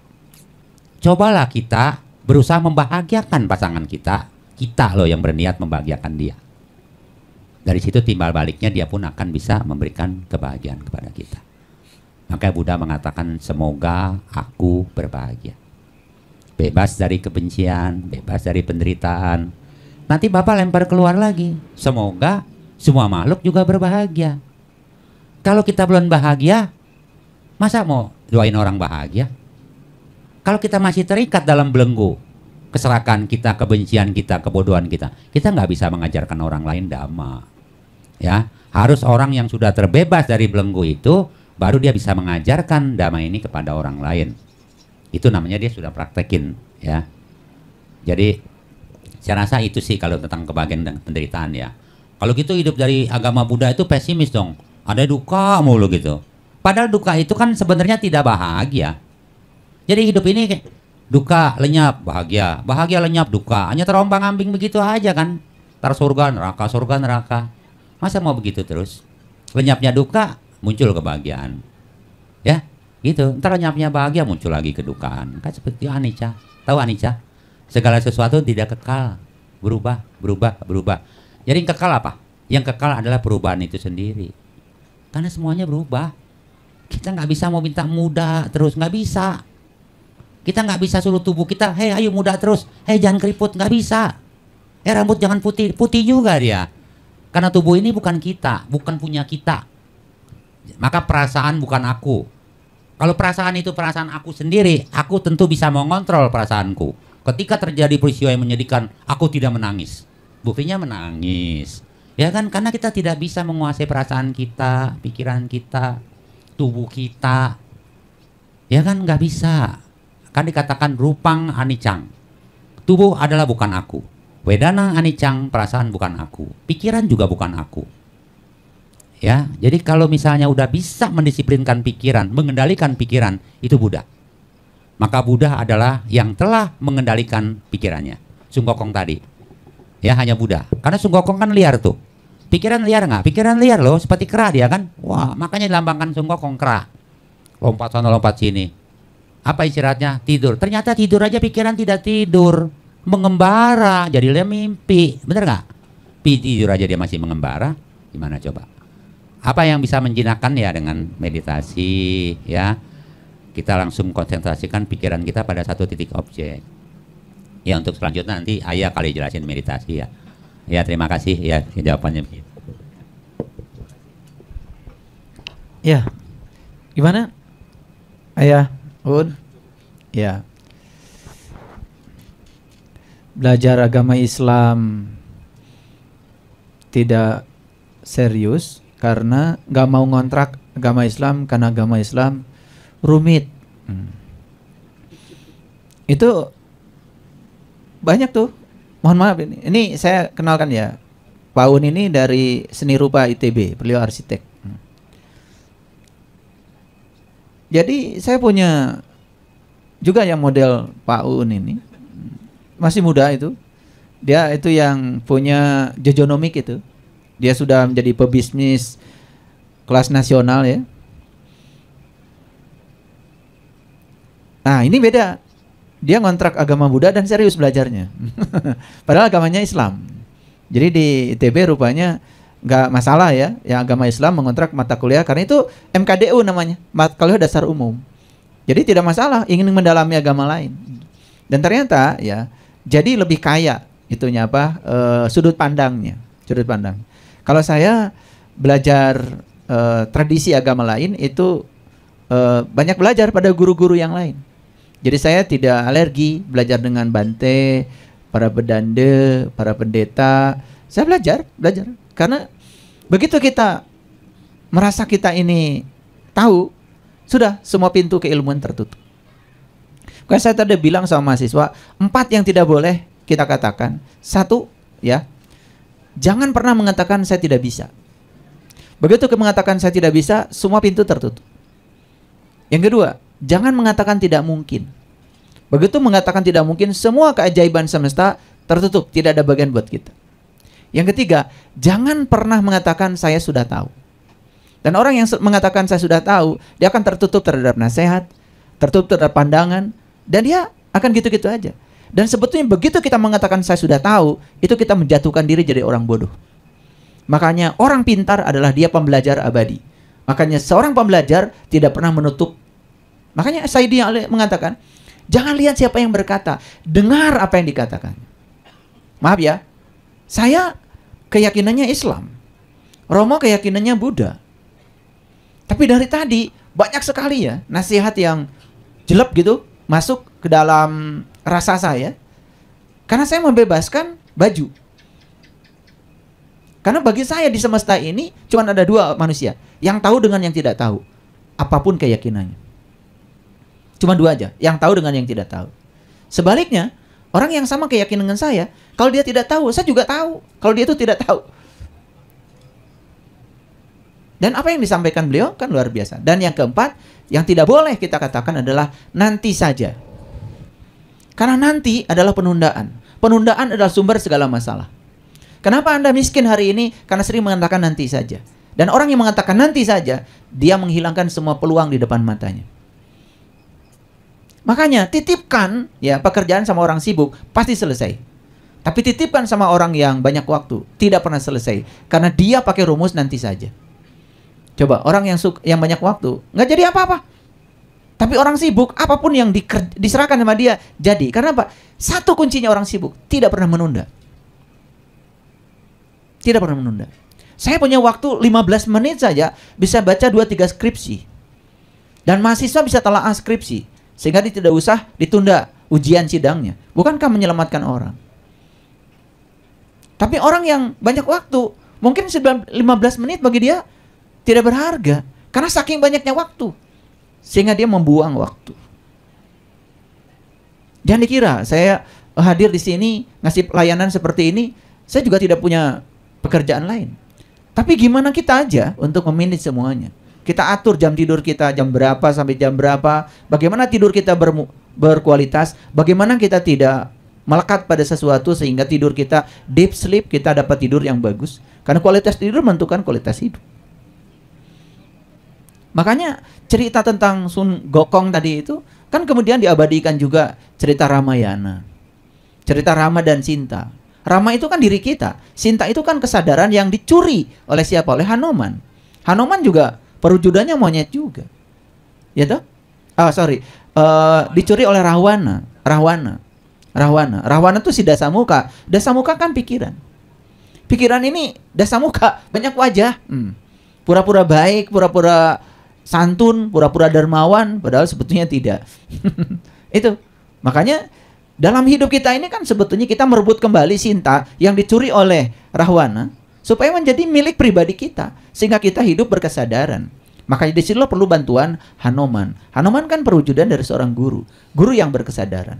Cobalah kita berusaha membahagiakan pasangan kita. Kita loh yang berniat membahagiakan dia. Dari situ timbal baliknya dia pun akan bisa memberikan kebahagiaan kepada kita. Maka Buddha mengatakan semoga aku berbahagia. Bebas dari kebencian, bebas dari penderitaan. Nanti Bapak lempar keluar lagi. Semoga semua makhluk juga berbahagia. Kalau kita belum bahagia, masa mau doain orang bahagia? Kalau kita masih terikat dalam belenggu keserakahan kita, kebencian kita, kebodohan kita nggak bisa mengajarkan orang lain dhamma. Ya, harus orang yang sudah terbebas dari belenggu itu, baru dia bisa mengajarkan dhamma ini kepada orang lain. Itu namanya dia sudah praktekin, ya. Jadi saya rasa itu sih kalau tentang kebahagiaan dan penderitaan ya. Kalau gitu hidup dari agama Buddha itu pesimis dong. Ada duka mulu gitu. Padahal duka itu kan sebenarnya tidak bahagia. Jadi hidup ini kayak duka lenyap bahagia, bahagia lenyap duka. Hanya terombang-ambing begitu aja kan. Ntar surga neraka. Masa mau begitu terus? Lenyapnya duka muncul kebahagiaan. Ya, gitu. Ntar lenyapnya bahagia muncul lagi kedukaan. Kan seperti anicca. Tahu anicca? Segala sesuatu tidak kekal, berubah. Jadi yang kekal apa? Yang kekal adalah perubahan itu sendiri. Karena semuanya berubah. Kita nggak bisa mau minta muda terus, nggak bisa. Kita nggak bisa suruh tubuh kita, hei ayo muda terus, hei jangan keriput, nggak bisa. Rambut jangan putih, putih juga dia. Karena tubuh ini bukan kita, bukan punya kita. Maka perasaan bukan aku. Kalau perasaan itu perasaan aku sendiri, aku tentu bisa mengontrol perasaanku. Ketika terjadi peristiwa yang menyedihkan, aku tidak menangis. Buktinya menangis. Ya kan, karena kita tidak bisa menguasai perasaan kita, pikiran kita, tubuh kita. Ya kan, nggak bisa. Kan dikatakan rupang anicang. Tubuh adalah bukan aku. Wedana anicang, perasaan bukan aku. Pikiran juga bukan aku. Ya, jadi kalau misalnya udah bisa mendisiplinkan pikiran, mengendalikan pikiran, itu Buddha. Maka Buddha adalah yang telah mengendalikan pikirannya. Sun Gokong tadi. Ya hanya Buddha. Karena Sun Gokong kan liar tuh. Pikiran liar nggak? Pikiran liar loh, seperti kera dia kan. Wah, makanya dilambangkan Sun Gokong kera. Lompat sana lompat sini. Apa istirahatnya? Tidur. Ternyata tidur aja pikiran tidak tidur. mengembara, jadi dia mimpi, bener nggak? Tidur aja dia masih mengembara, gimana coba? Apa yang bisa menjinakkan ya dengan meditasi ya? Kita langsung konsentrasikan pikiran kita pada satu titik objek. Ya untuk selanjutnya nanti Ayah kali jelasin meditasi ya. Ya terima kasih ya jawabannya begitu. Ya, gimana? Ayah, Un? Ya. Belajar agama Islam tidak serius karena nggak mau ngontrak agama Islam karena agama Islam rumit. Itu banyak tuh. Mohon maaf ini saya kenalkan ya. Pak Un ini dari Seni Rupa ITB, beliau arsitek. Jadi saya punya juga yang model Pak Un ini. Masih muda itu. Dia itu yang punya Jojonomic itu. Dia sudah menjadi pebisnis kelas nasional ya. Nah ini beda. Dia ngontrak agama Buddha dan serius belajarnya. Padahal agamanya Islam. Jadi di ITB rupanya nggak masalah ya. Yang agama Islam mengontrak mata kuliah. Karena itu MKDU namanya. Mata kuliah dasar umum. Jadi tidak masalah ingin mendalami agama lain. Dan ternyata ya. Jadi lebih kaya itunya apa? Sudut pandangnya. Sudut pandang. Kalau saya belajar tradisi agama lain itu banyak belajar pada guru-guru yang lain. Jadi saya tidak alergi belajar dengan Bante, para bedande, para pendeta. Saya belajar. Karena begitu kita merasa kita ini tahu, sudah semua pintu keilmuan tertutup. Kayak saya tadi bilang sama mahasiswa, 4 yang tidak boleh kita katakan. 1, ya, jangan pernah mengatakan saya tidak bisa. Begitu mengatakan saya tidak bisa, semua pintu tertutup. Yang kedua, jangan mengatakan tidak mungkin. Begitu mengatakan tidak mungkin, semua keajaiban semesta tertutup, tidak ada bagian buat kita. Yang ketiga, jangan pernah mengatakan saya sudah tahu. Dan orang yang mengatakan saya sudah tahu, dia akan tertutup terhadap nasihat, tertutup terhadap pandangan, dan dia akan gitu-gitu aja. Dan sebetulnya begitu kita mengatakan saya sudah tahu, itu kita menjatuhkan diri jadi orang bodoh. Makanya orang pintar adalah dia pembelajar abadi. Makanya seorang pembelajar tidak pernah menutup. Makanya Sayyidi Ali mengatakan, jangan lihat siapa yang berkata, dengar apa yang dikatakan. Maaf ya, saya keyakinannya Islam, Romo keyakinannya Buddha. Tapi dari tadi banyak sekali ya nasihat yang jelek gitu masuk ke dalam rasa saya. Karena saya membebaskan baju. Karena bagi saya di semesta ini cuma ada 2 manusia, yang tahu dengan yang tidak tahu. Apapun keyakinannya. Cuma 2 aja, yang tahu dengan yang tidak tahu. Sebaliknya, orang yang sama keyakinan dengan saya, kalau dia tidak tahu, saya juga tahu. Kalau dia itu tidak tahu. Dan apa yang disampaikan beliau kan luar biasa. Dan yang keempat, yang tidak boleh kita katakan adalah nanti saja. Karena nanti adalah penundaan. Penundaan adalah sumber segala masalah. Kenapa Anda miskin hari ini? Karena sering mengatakan nanti saja. Dan orang yang mengatakan nanti saja, dia menghilangkan semua peluang di depan matanya. Makanya titipkan ya pekerjaan sama orang sibuk, pasti selesai. Tapi titipkan sama orang yang banyak waktu, tidak pernah selesai. Karena dia pakai rumus nanti saja. Coba orang yang banyak waktu nggak jadi apa-apa. Tapi orang sibuk, apapun yang diserahkan sama dia jadi. Karena apa? Satu kuncinya orang sibuk, tidak pernah menunda. Tidak pernah menunda. Saya punya waktu 15 menit saja bisa baca 2-3 skripsi. Dan mahasiswa bisa telaah skripsi sehingga dia tidak usah ditunda ujian sidangnya. Bukankah menyelamatkan orang? Tapi orang yang banyak waktu, mungkin 15 menit bagi dia tidak berharga karena saking banyaknya waktu sehingga dia membuang waktu. Jangan dikira saya hadir di sini ngasih pelayanan seperti ini, saya juga tidak punya pekerjaan lain. Tapi gimana kita aja untuk memanage semuanya? Kita atur jam tidur kita jam berapa sampai jam berapa, bagaimana tidur kita berkualitas, bagaimana kita tidak melekat pada sesuatu sehingga tidur kita deep sleep, kita dapat tidur yang bagus. Karena kualitas tidur menentukan kualitas hidup. Makanya cerita tentang Sun Gokong tadi itu kan kemudian diabadikan juga cerita Ramayana. Cerita Rama dan Sinta. Rama itu kan diri kita. Sinta itu kan kesadaran yang dicuri oleh siapa? Oleh Hanuman. Hanuman juga perwujudannya monyet juga. Ya toh? Dicuri oleh Rahwana itu si Dasamuka. Dasamuka kan pikiran. Pikiran ini Dasamuka banyak wajah. Pura-pura baik, pura-pura santun, pura-pura dermawan, padahal sebetulnya tidak. Itu. Makanya dalam hidup kita ini kan sebetulnya kita merebut kembali Sinta yang dicuri oleh Rahwana supaya menjadi milik pribadi kita sehingga kita hidup berkesadaran. Makanya di situ perlu bantuan Hanuman. Hanuman kan perwujudan dari seorang guru yang berkesadaran.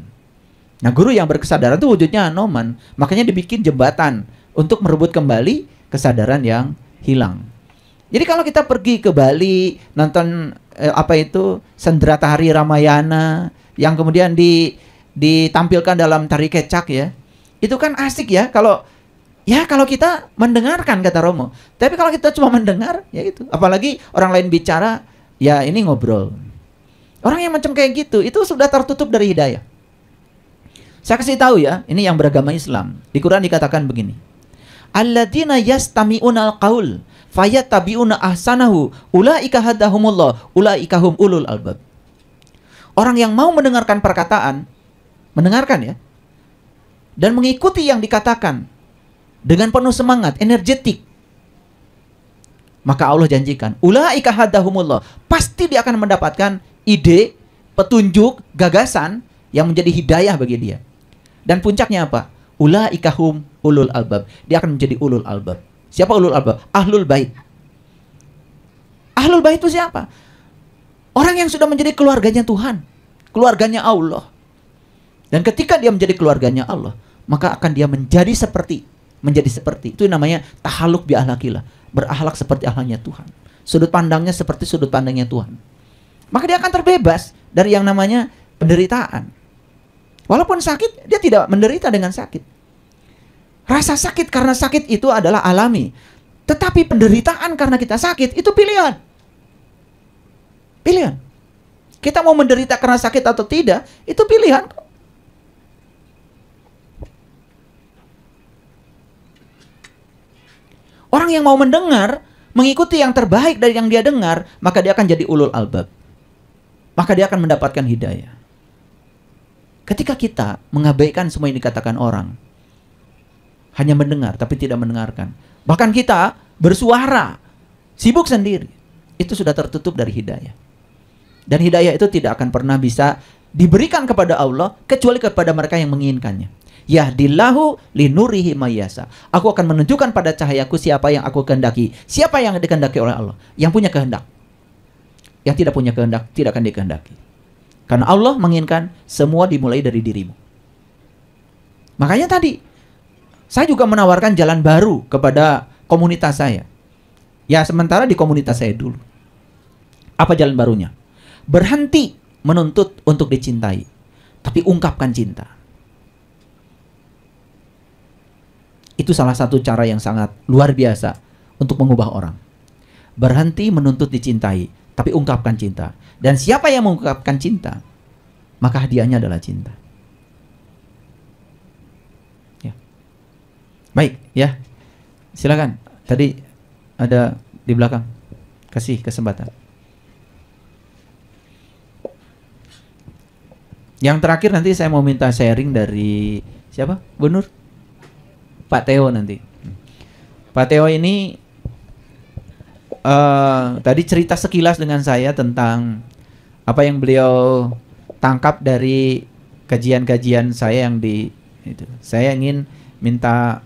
Nah, guru yang berkesadaran itu wujudnya Hanuman. Makanya dibikin jembatan untuk merebut kembali kesadaran yang hilang. Jadi kalau kita pergi ke Bali nonton Sendrata Hari Ramayana yang kemudian ditampilkan dalam tari kecak ya. Itu kan asik ya kalau kita mendengarkan kata Romo. Tapi kalau kita cuma mendengar ya itu. Apalagi orang lain bicara ya ini ngobrol. Orang yang macam kayak gitu itu sudah tertutup dari hidayah. Saya kasih tahu ya, ini yang beragama Islam. Di Quran dikatakan begini. Alladzina yastami'unal qaul fayattabi'una ahsanahu ulaika hadahumullah ulaika hum ulul albab. Orang yang mau mendengarkan perkataan, mendengarkan ya, dan mengikuti yang dikatakan dengan penuh semangat, energetik, maka Allah janjikan, ulaika hadahumullah, pasti dia akan mendapatkan ide, petunjuk, gagasan yang menjadi hidayah bagi dia. Dan puncaknya apa? Ulaika hum ulul albab. Dia akan menjadi ulul albab. Siapa ulul albab? Ahlul bait. Ahlul bait itu siapa? Orang yang sudah menjadi keluarganya Tuhan, keluarganya Allah. Dan ketika dia menjadi keluarganya Allah, maka akan dia menjadi seperti. Itu namanya tahaluk bi ahlakillah, berakhlak seperti akhlaknya Tuhan. Sudut pandangnya seperti sudut pandangnya Tuhan. Maka dia akan terbebas dari yang namanya penderitaan. Walaupun sakit, dia tidak menderita dengan sakit. Rasa sakit karena sakit itu adalah alami. Tetapi penderitaan karena kita sakit itu pilihan. Pilihan. Kita mau menderita karena sakit atau tidak, itu pilihan. Orang yang mau mendengar, mengikuti yang terbaik dari yang dia dengar, maka dia akan jadi ulul albab. Maka dia akan mendapatkan hidayah. Ketika kita mengabaikan semua yang dikatakan orang, hanya mendengar tapi tidak mendengarkan, bahkan kita bersuara, sibuk sendiri, itu sudah tertutup dari hidayah. Dan hidayah itu tidak akan pernah bisa diberikan kepada Allah kecuali kepada mereka yang menginginkannya. Yahdillahu linurihi mayyasa. Aku akan menunjukkan pada cahayaku siapa yang aku kehendaki. Siapa yang dikehendaki oleh Allah? Yang punya kehendak. Yang tidak punya kehendak tidak akan dikehendaki. Karena Allah menginginkan semua dimulai dari dirimu. Makanya tadi saya juga menawarkan jalan baru kepada komunitas saya. Ya sementara di komunitas saya dulu. Apa jalan barunya? Berhenti menuntut untuk dicintai, tapi ungkapkan cinta. Itu salah satu cara yang sangat luar biasa untuk mengubah orang. Berhenti menuntut dicintai, tapi ungkapkan cinta. Dan siapa yang mengungkapkan cinta, maka hadiahnya adalah cinta. Ya. Baik, ya. Silakan. Tadi ada di belakang. Kasih kesempatan. Yang terakhir nanti saya mau minta sharing dari siapa? Bu Nur? Pak Theo nanti. Pak Theo ini tadi cerita sekilas dengan saya tentang apa yang beliau tangkap dari kajian-kajian saya yang di itu. Saya ingin minta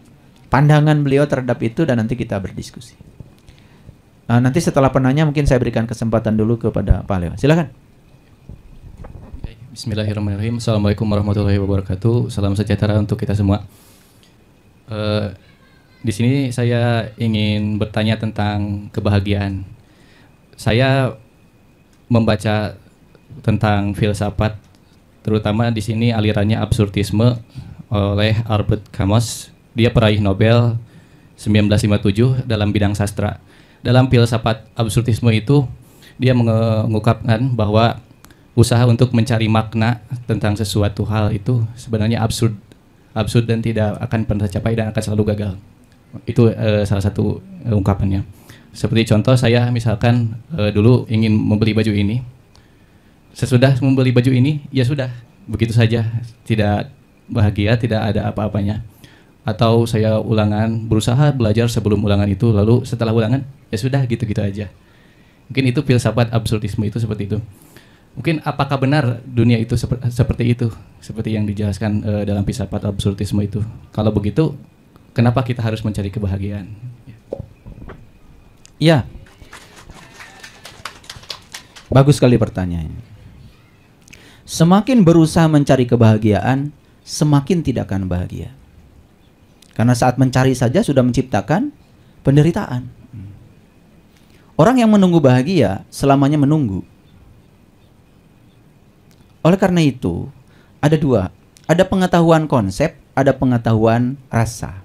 pandangan beliau terhadap itu dan nanti kita berdiskusi. Nanti setelah penanya mungkin saya berikan kesempatan dulu kepada Pak Leo. Silakan. Bismillahirrahmanirrahim. Assalamualaikum warahmatullahi wabarakatuh. Salam sejahtera untuk kita semua. Di sini saya ingin bertanya tentang kebahagiaan. Saya membaca tentang filsafat, terutama di sini alirannya absurdisme oleh Albert Camus. Dia peraih Nobel 1957 dalam bidang sastra. Dalam filsafat absurdisme itu dia mengungkapkan bahwa usaha untuk mencari makna tentang sesuatu hal itu sebenarnya absurd. absurd dan tidak akan pernah tercapai dan akan selalu gagal. Itu salah satu ungkapannya. Seperti contoh saya misalkan dulu ingin membeli baju ini. Sesudah membeli baju ini, ya sudah, begitu saja, tidak bahagia, tidak ada apa-apanya. Atau saya ulangan, berusaha belajar sebelum ulangan itu, lalu setelah ulangan, ya sudah, gitu-gitu aja. Mungkin itu filsafat absurdisme itu seperti itu. Mungkin apakah benar dunia itu seperti itu, seperti yang dijelaskan dalam filsafat absurdisme itu? Kalau begitu, kenapa kita harus mencari kebahagiaan? Ya, bagus sekali pertanyaannya. Semakin berusaha mencari kebahagiaan, semakin tidak akan bahagia. Karena saat mencari saja sudah menciptakan penderitaan. Orang yang menunggu bahagia selamanya menunggu. Oleh karena itu, ada dua. Ada pengetahuan konsep, ada pengetahuan rasa.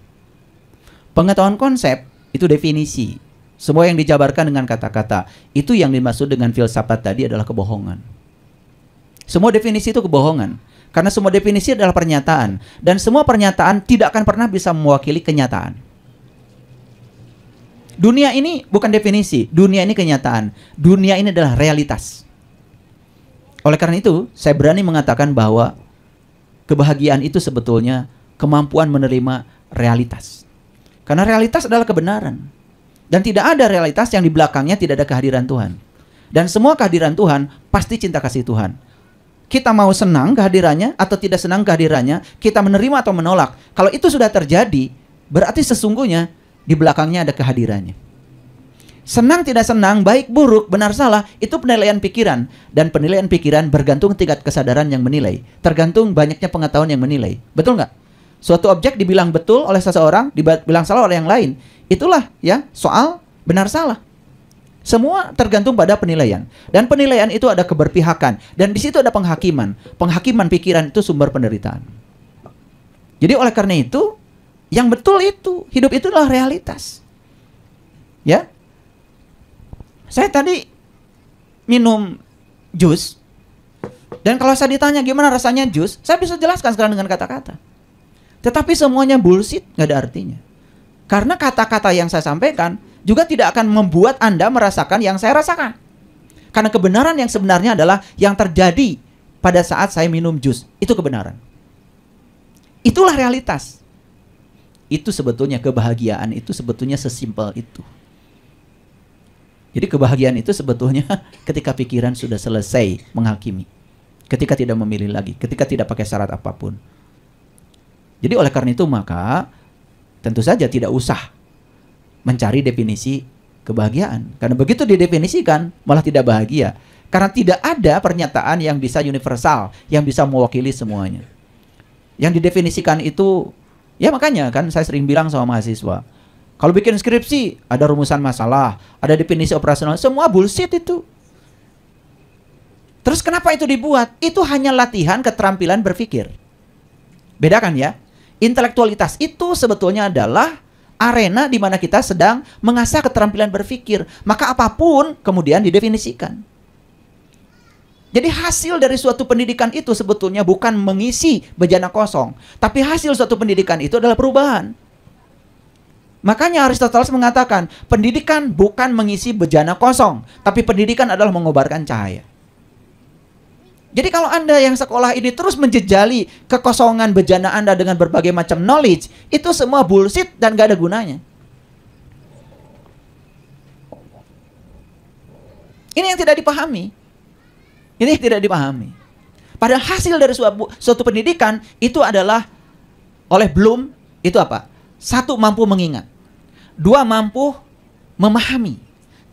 Pengetahuan konsep itu definisi. Semua yang dijabarkan dengan kata-kata, itu yang dimaksud dengan filsafat tadi adalah kebohongan. Semua definisi itu kebohongan. Karena semua definisi adalah pernyataan. Dan semua pernyataan tidak akan pernah bisa mewakili kenyataan. Dunia ini bukan definisi, dunia ini kenyataan. Dunia ini adalah realitas. Oleh karena itu, saya berani mengatakan bahwa kebahagiaan itu sebetulnya kemampuan menerima realitas. Karena realitas adalah kebenaran. Dan tidak ada realitas yang di belakangnya tidak ada kehadiran Tuhan. Dan semua kehadiran Tuhan pasti cinta kasih Tuhan. Kita mau senang kehadirannya atau tidak senang kehadirannya, kita menerima atau menolak. Kalau itu sudah terjadi, berarti sesungguhnya di belakangnya ada kehadirannya. Senang tidak senang, baik buruk, benar salah, itu penilaian pikiran. Dan penilaian pikiran bergantung tingkat kesadaran yang menilai. Tergantung banyaknya pengetahuan yang menilai. Betul nggak? Suatu objek dibilang betul oleh seseorang, dibilang salah oleh yang lain. Itulah ya soal benar salah. Semua tergantung pada penilaian. Dan penilaian itu ada keberpihakan. Dan di situ ada penghakiman. Penghakiman pikiran itu sumber penderitaan. Jadi oleh karena itu, yang betul itu, hidup itu adalah realitas. Ya. Saya tadi minum jus. Dan kalau saya ditanya gimana rasanya jus, saya bisa jelaskan sekarang dengan kata-kata. Tetapi semuanya bullshit, nggak ada artinya. Karena kata-kata yang saya sampaikan juga tidak akan membuat Anda merasakan yang saya rasakan. Karena kebenaran yang sebenarnya adalah yang terjadi pada saat saya minum jus. Itu kebenaran. Itulah realitas. Itu sebetulnya kebahagiaan itu sebetulnya sesimpel itu. Jadi kebahagiaan itu sebetulnya ketika pikiran sudah selesai menghakimi. Ketika tidak memilih lagi, ketika tidak pakai syarat apapun. Jadi oleh karena itu maka tentu saja tidak usah mencari definisi kebahagiaan. Karena begitu didefinisikan malah tidak bahagia. Karena tidak ada pernyataan yang bisa universal, yang bisa mewakili semuanya. Yang didefinisikan itu, ya makanya kan saya sering bilang sama mahasiswa, kalau bikin skripsi ada rumusan masalah, ada definisi operasional, semua bullshit itu. Terus kenapa itu dibuat? Itu hanya latihan keterampilan berpikir. Bedakan ya. Intelektualitas itu sebetulnya adalah arena di mana kita sedang mengasah keterampilan berpikir. Maka apapun kemudian didefinisikan. Jadi hasil dari suatu pendidikan itu sebetulnya bukan mengisi bejana kosong. Tapi hasil suatu pendidikan itu adalah perubahan. Makanya Aristoteles mengatakan, pendidikan bukan mengisi bejana kosong. Tapi pendidikan adalah mengobarkan cahaya. Jadi kalau Anda yang sekolah ini terus menjejali kekosongan bejana Anda dengan berbagai macam knowledge, itu semua bullshit dan gak ada gunanya. Ini yang tidak dipahami. Ini yang tidak dipahami. Padahal hasil dari suatu pendidikan itu adalah oleh Bloom itu apa? 1, mampu mengingat. 2, mampu memahami.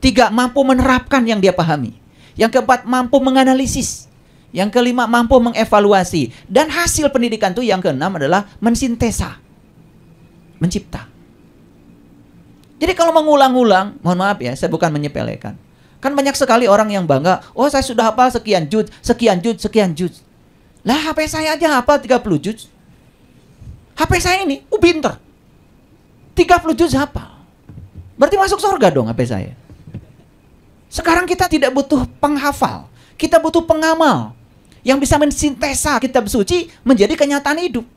3, mampu menerapkan yang dia pahami. Yang keempat, mampu menganalisis. Yang kelima, mampu mengevaluasi. Dan hasil pendidikan itu yang keenam adalah mensintesa. Mencipta. Jadi kalau mengulang-ulang, mohon maaf ya, saya bukan menyepelekan. Kan banyak sekali orang yang bangga, oh saya sudah hafal sekian juz, sekian juz, sekian juz. Lah HP saya aja hafal 30 juz. HP saya ini, pinter. 30 juz hafal. Berarti masuk surga dong HP saya. Sekarang kita tidak butuh penghafal. Kita butuh pengamal yang bisa mensintesa kitab suci menjadi kenyataan hidup.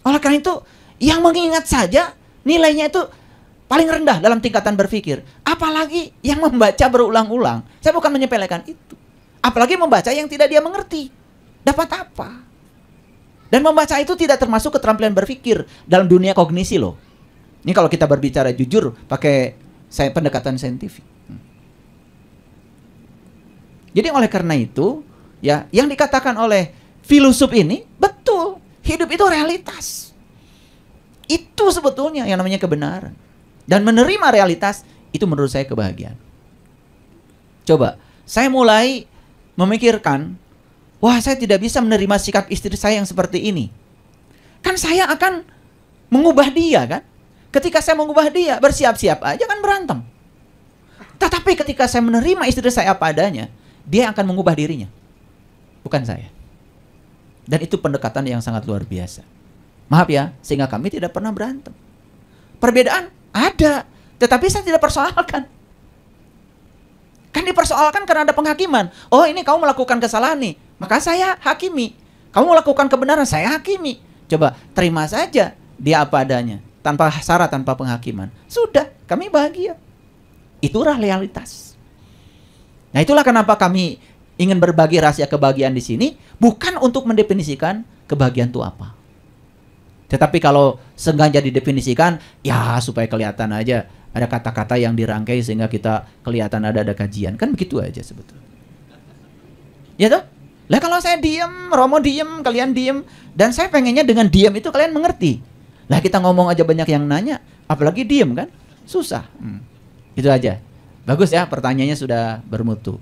Oleh karena itu, yang mengingat saja nilainya itu paling rendah dalam tingkatan berpikir. Apalagi yang membaca berulang-ulang. Saya bukan menyepelekan itu. Apalagi membaca yang tidak dia mengerti. Dapat apa? Dan membaca itu tidak termasuk keterampilan berpikir dalam dunia kognisi loh. Ini kalau kita berbicara jujur pakai pendekatan saintifik. Jadi oleh karena itu, ya, yang dikatakan oleh filosof ini betul. Hidup itu realitas. Itu sebetulnya yang namanya kebenaran. Dan menerima realitas itu menurut saya kebahagiaan. Coba, saya mulai memikirkan, wah, saya tidak bisa menerima sikap istri saya yang seperti ini. Kan saya akan mengubah dia kan? Ketika saya mengubah dia, bersiap-siap aja kan berantem. Tetapi ketika saya menerima istri saya apa adanya, dia akan mengubah dirinya. Bukan saya. Dan itu pendekatan yang sangat luar biasa. Maaf ya, sehingga kami tidak pernah berantem. Perbedaan ada, tetapi saya tidak persoalkan. Kan dipersoalkan karena ada penghakiman. Oh, ini kamu melakukan kesalahan nih, maka saya hakimi. Kamu melakukan kebenaran, saya hakimi. Coba terima saja dia apa adanya, tanpa syarat, tanpa penghakiman. Sudah, kami bahagia. Itulah realitas. Nah, itulah kenapa kami ingin berbagi rahasia kebahagiaan di sini, bukan untuk mendefinisikan kebahagiaan itu apa. Tetapi kalau sengaja didefinisikan, ya supaya kelihatan aja ada kata-kata yang dirangkai sehingga kita kelihatan ada kajian. Kan begitu aja sebetulnya. Ya toh? Lah kalau saya diem, Romo diem, kalian diem, dan saya pengennya dengan diem itu kalian mengerti. Lah kita ngomong aja banyak yang nanya, apalagi diem kan? Susah. Itu aja. Bagus ya, pertanyaannya sudah bermutu.